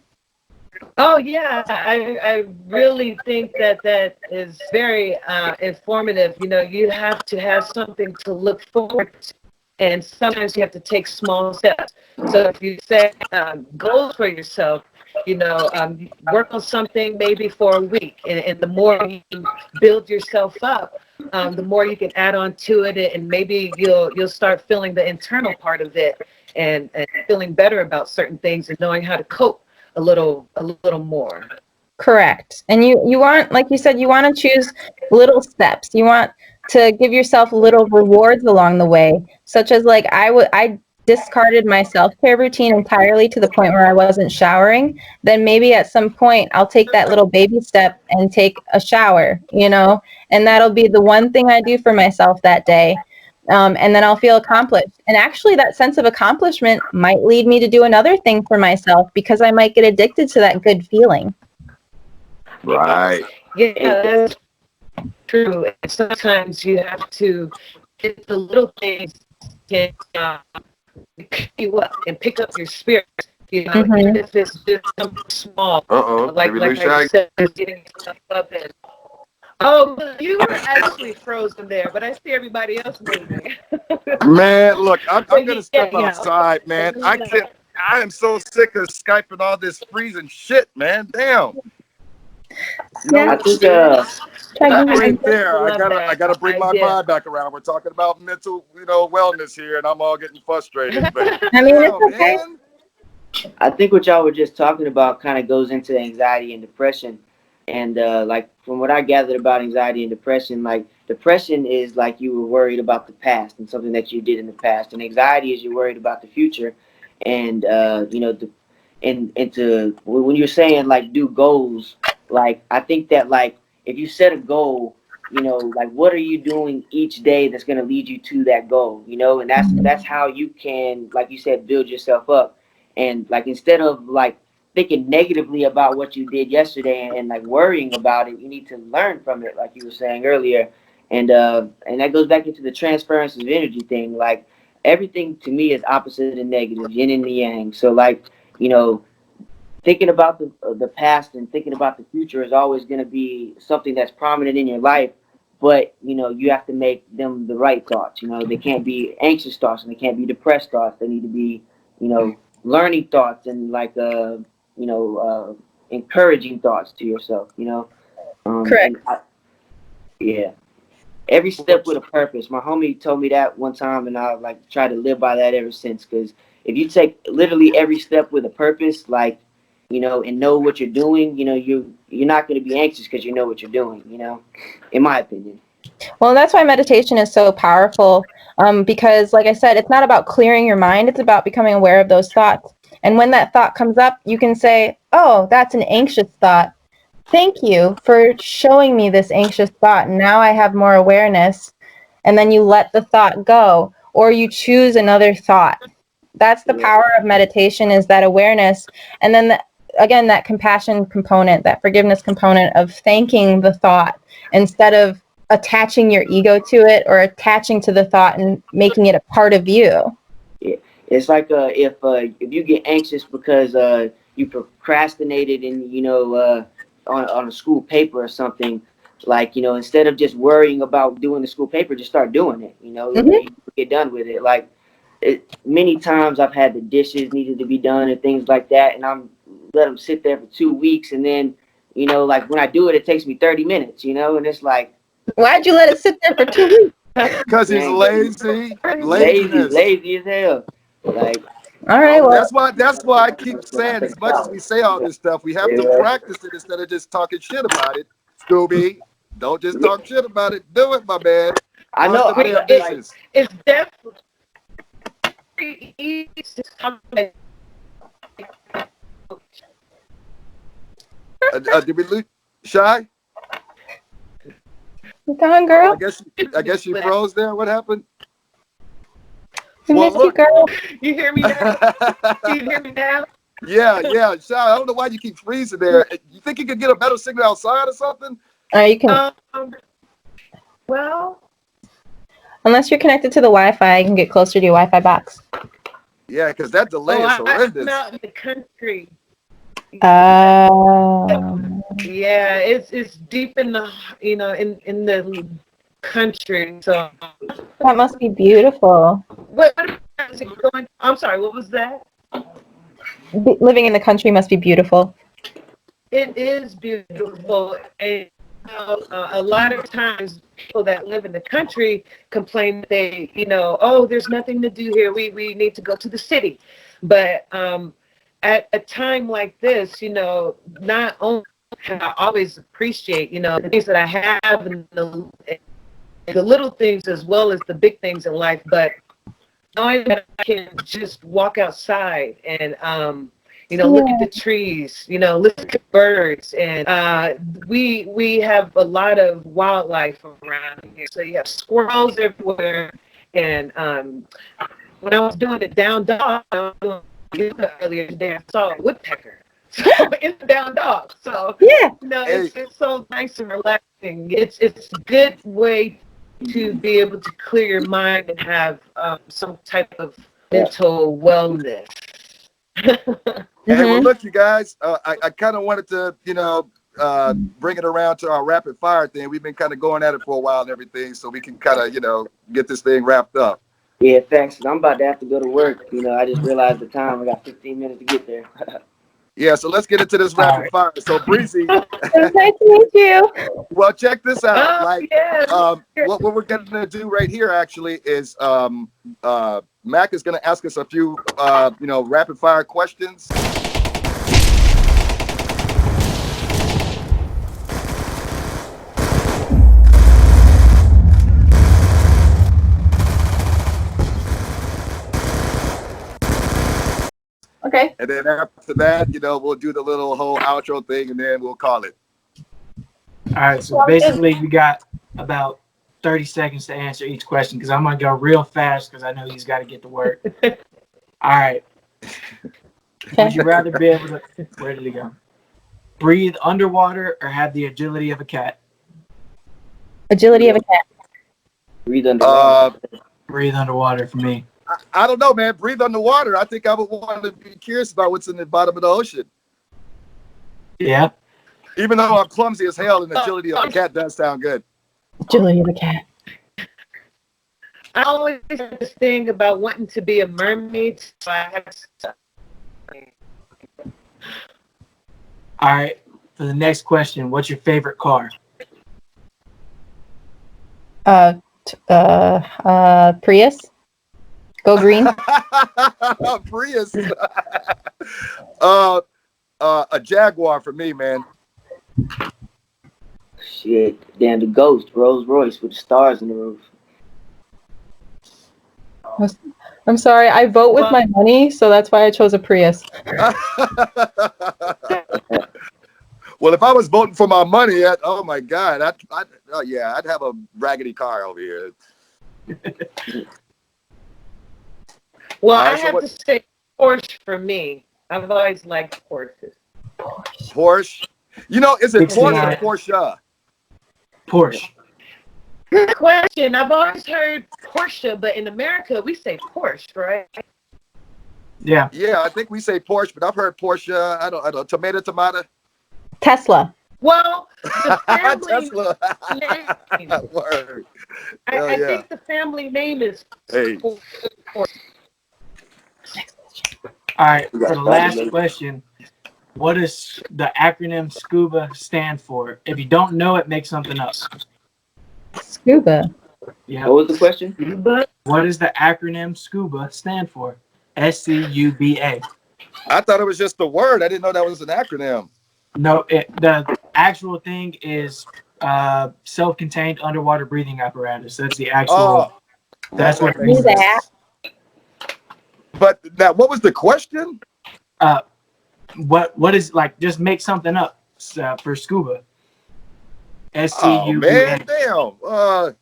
Oh yeah, I really think that is very informative. You have to have something to look forward to, and sometimes you have to take small steps. So if you set goals for yourself, work on something maybe for a week, and the more you build yourself up, the more you can add on to it, and maybe you'll start feeling the internal part of it, and feeling better about certain things and knowing how to cope a little more. Correct. And you want, like you said, you want to choose little steps. You want to give yourself little rewards along the way, such as like I discarded my self-care routine entirely to the point where I wasn't showering. Then maybe at some point I'll take that little baby step and take a shower, and that'll be the one thing I do for myself that day. And then I'll feel accomplished. And actually that sense of accomplishment might lead me to do another thing for myself, because I might get addicted to that good feeling. Right. Yeah, that's true. And sometimes you have to get the little things to pick you up and pick up your spirit. Even if it's just something small. Like I said, getting stuff up and... Oh, you were actually frozen there, but I see everybody else moving. Man, look, I'm gonna step outside, man. I am so sick of Skyping all this freezing shit, man. Damn. I think right there. I gotta bring my vibe back around. We're talking about mental, wellness here, and I'm all getting frustrated. But I mean, it's okay. Man. I think what y'all were just talking about kind of goes into anxiety and depression. And like from what I gathered about anxiety and depression, like depression is like you were worried about the past and something that you did in the past, and anxiety is you're worried about the future. And when you're saying like do goals, like I think that like if you set a goal, like what are you doing each day that's going to lead you to that goal, and that's how you can, like you said, build yourself up. And like instead of like thinking negatively about what you did yesterday and like worrying about it, you need to learn from it, like you were saying earlier. And that goes back into the transference of energy thing. Like everything to me is opposite and negative, yin and yang. So like, thinking about the past and thinking about the future is always going to be something that's prominent in your life, but you have to make them the right thoughts. They can't be anxious thoughts and they can't be depressed thoughts. They need to be learning thoughts and like encouraging thoughts to yourself. Correct. Yeah, every step with a purpose. My homie told me that one time, and I like try to live by that ever since. Because if you take literally every step with a purpose, like and know what you're doing, you're not going to be anxious because you know what you're doing, in my opinion. Well, that's why meditation is so powerful, because, like I said, it's not about clearing your mind. It's about becoming aware of those thoughts. And when that thought comes up, you can say, oh, that's an anxious thought. Thank you for showing me this anxious thought. Now I have more awareness. And then you let the thought go, or you choose another thought. That's the power of meditation, is that awareness. And then, again, that compassion component, that forgiveness component of thanking the thought instead of attaching your ego to it or attaching to the thought and making it a part of you. Yeah. It's like if you get anxious because you procrastinated and on a school paper or something, like instead of just worrying about doing the school paper, just start doing it. You get done with it. Like many times I've had the dishes needed to be done and things like that, and I'm let them sit there for 2 weeks, and then like when I do it, it takes me 30 minutes. And it's like, why'd you let it sit there for 2 weeks? Because he's lazy. Lazy as hell. Like, all right, well, That's why I keep saying, as much as we say all this stuff, we have to practice it instead of just talking shit about it. Scooby, don't just talk shit about it. Do it, my man. I know. It's definitely easy to come back. Did we lose Shy? you gone, girl? I guess you froze there. What happened? We missed you, girl. You hear me now? You hear me now? Yeah. Shy, I don't know why you keep freezing there. You think you could get a better signal outside or something? You can. Well, Unless you're connected to the Wi-Fi, you can get closer to your Wi-Fi box. Yeah, because that delay is horrendous. I'm out in the country. Yeah, it's deep in the in the country. So that must be beautiful. what is it going? I'm sorry. What was that? Living in the country must be beautiful. It is beautiful, and a lot of times people that live in the country complain that they, oh, there's nothing to do here. We need to go to the city, but at a time like this, not only can I always appreciate, the things that I have and the little things as well as the big things in life, but knowing that I can just walk outside and look at the trees, listen to birds, and we have a lot of wildlife around here. So you have squirrels everywhere, and when I was doing it down dog, earlier today, I saw a woodpecker. So it's down dog. So it's so nice and relaxing. It's a good way to be able to clear your mind and have some type of mental wellness. Hey, well, look, you guys, I kind of wanted to, bring it around to our rapid fire thing. We've been kind of going at it for a while and everything, so we can kind of, get this thing wrapped up. Yeah, thanks. I'm about to have to go to work. I just realized the time. I got 15 minutes to get there. Yeah, so let's get into this rapid fire. So, Breezy. It's nice to meet you. Well, check this out. What we're going to do right here actually is Mac is going to ask us a few, rapid fire questions. Okay. And then after that, we'll do the little whole outro thing, and then we'll call it. All right. So basically, we got about 30 seconds to answer each question because I'm going to go real fast because I know he's got to get to work. All right. Would you rather be able to, where did he go? Breathe underwater or have the agility of a cat? Agility of a cat. Breathe underwater. Breathe underwater for me. I don't know, man. Breathe underwater. I think I would want to be curious about what's in the bottom of the ocean. Yeah. Even though I'm clumsy as hell, and agility of a cat does sound good. Agility of a cat. I always have this thing about wanting to be a mermaid, so I have to. All right. For the next question, what's your favorite car? Prius. Go green. Prius. a Jaguar for me, man. Shit, damn, the Ghost, Rolls Royce with the stars in the roof. I'm sorry, I vote with my money, so that's why I chose a Prius. Well, if I was voting for my money, oh my God, I'd have a raggedy car over here. Well, I have to say Porsche for me. I've always liked Porsches. Porsche? You know, is it Porsche or Porsche? Porsche. Good question. I've always heard Porsche, but in America we say Porsche, right? Yeah. Yeah, I think we say Porsche, but I've heard Porsche. I don't. Tomato. Tesla. Well, the family Tesla. name. Word. I think the family name is Porsche. All right, for the last question, what does the acronym SCUBA stand for? If you don't know it, make something up. Scuba. Yeah. What was the question? What does the acronym SCUBA stand for? SCUBA. I thought it was just the word. I didn't know that was an acronym. No, the actual thing is self-contained underwater breathing apparatus. That's the actual. Oh, that's what it makes means. sense. But now, what was the question? What is like? Just make something up for scuba. Oh man, damn.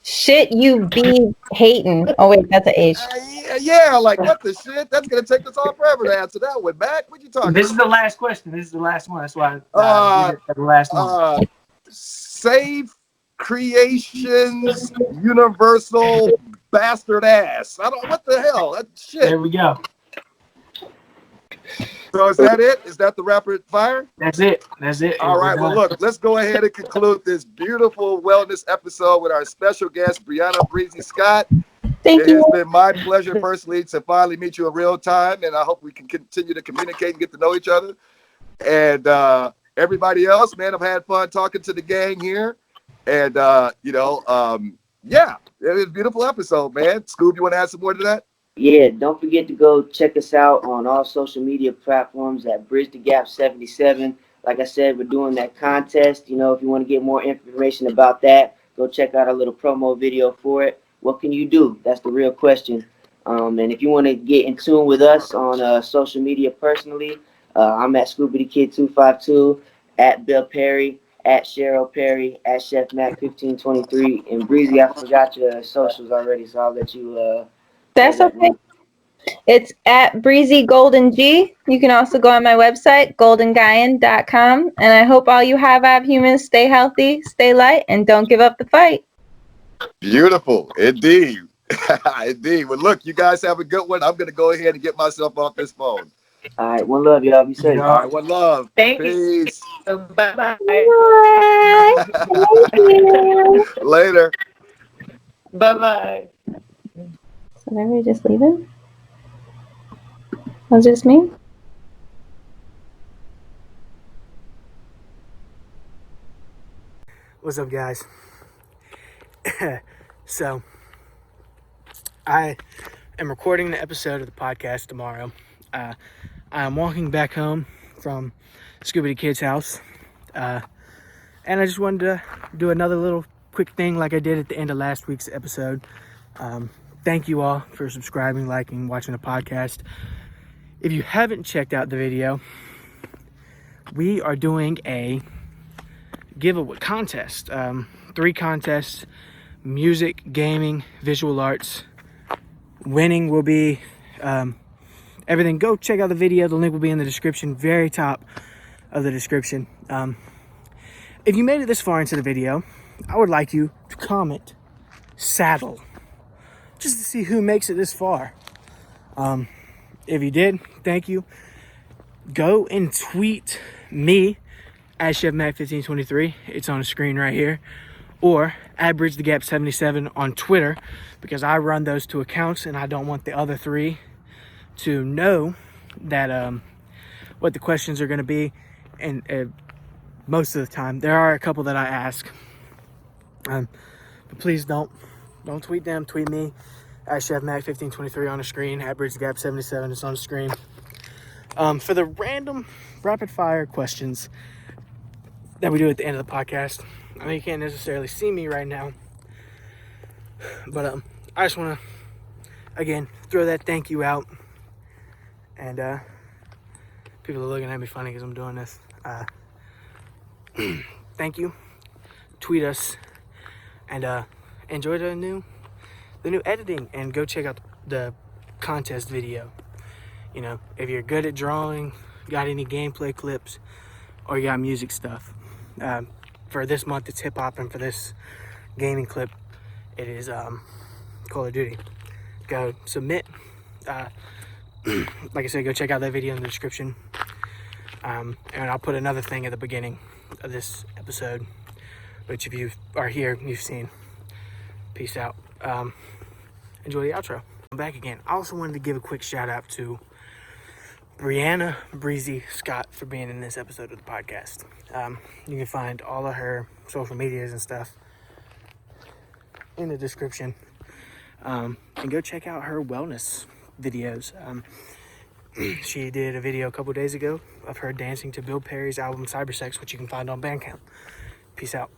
Shit, you be hating. Oh wait, that's an H. Yeah, like what the shit? That's gonna take us all forever to answer that one, Mac. What you talking? This is the last question. This is the last one. That's why I did it at the last one. Safe Creations Universal Bastard Ass. I don't. What the hell? That shit. There we go. So is that it? Is that the rapid fire? That's it. That's it. All right. Well, look, let's go ahead and conclude this beautiful wellness episode with our special guest, Brianna Breezy Scott. Thank you. It has been my pleasure personally to finally meet you in real time, and I hope we can continue to communicate and get to know each other. And everybody else, man, I've had fun talking to the gang here. And, yeah, it was a beautiful episode, man. Scoob, you want to add some more to that? Yeah, don't forget to go check us out on all social media platforms at Bridge the Gap 77. Like I said, we're doing that contest. You know, if you want to get more information about that, go check out our little promo video for it. What can you do? That's the real question. And if you want to get in tune with us on social media personally, I'm at Scooby the Kid 252, at Bill Perry, at Cheryl Perry, at Chef Mac 1523, and Breezy. I forgot your socials already, so I'll let you. That's okay. It's at Breezy Golden G. You can also go on my website, goldenguyan.com. And I hope all you have humans stay healthy, stay light, and don't give up the fight. Beautiful. Indeed. Indeed. Well, look, you guys have a good one. I'm going to go ahead and get myself off this phone. All right. One love, y'all. Be safe. All right. One love. Thank Peace. you. Bye-bye. Bye. Thank you. Later. Bye-bye. So then we just leave it? Was just me? What's up, guys? So, I am recording the episode of the podcast tomorrow. I'm walking back home from Scooby the Kid's house. And I just wanted to do another little quick thing like I did at the end of last week's episode. Thank you all for subscribing, liking, watching the podcast. If you haven't checked out the video, we are doing a giveaway contest. 3 contests: music, gaming, visual arts. Winning will be everything. Go check out the video. The link will be in the description, very top of the description. If you made it this far into the video, I would like you to comment saddle, just to see who makes it this far. If you did, thank you. Go and tweet me at ChefMac1523. It's on the screen right here. Or at BridgeTheGap77 on Twitter, because I run those 2 accounts and I don't want the other 3 to know that what the questions are going to be. And most of the time, there are a couple that I ask. But please don't tweet them. Tweet me at ChefMac1523 on the screen, at BridgeTheGap77. It's on the screen. For the random rapid fire questions that we do at the end of the podcast, I know you can't necessarily see me right now, but I just want to, again, throw that thank you out. And people are looking at me funny because I'm doing this. Thank you. Tweet us and enjoy the new editing, and go check out the contest video. You know, if you're good at drawing, got any gameplay clips, or you got music stuff. For this month it's hip hop, and for this gaming clip it is Call of Duty. Go submit. Like I said, go check out that video in the description. And I'll put another thing at the beginning of this episode, which if you are here, you've seen. Peace out. Enjoy the outro. I'm back again. I also wanted to give a quick shout out to Brianna Breezy Scott for being in this episode of the podcast. You can find all of her social medias and stuff in the description. And go check out her wellness videos. She did a video a couple days ago of her dancing to Bill Perry's album Cybersex, which you can find on Bandcamp. Peace out.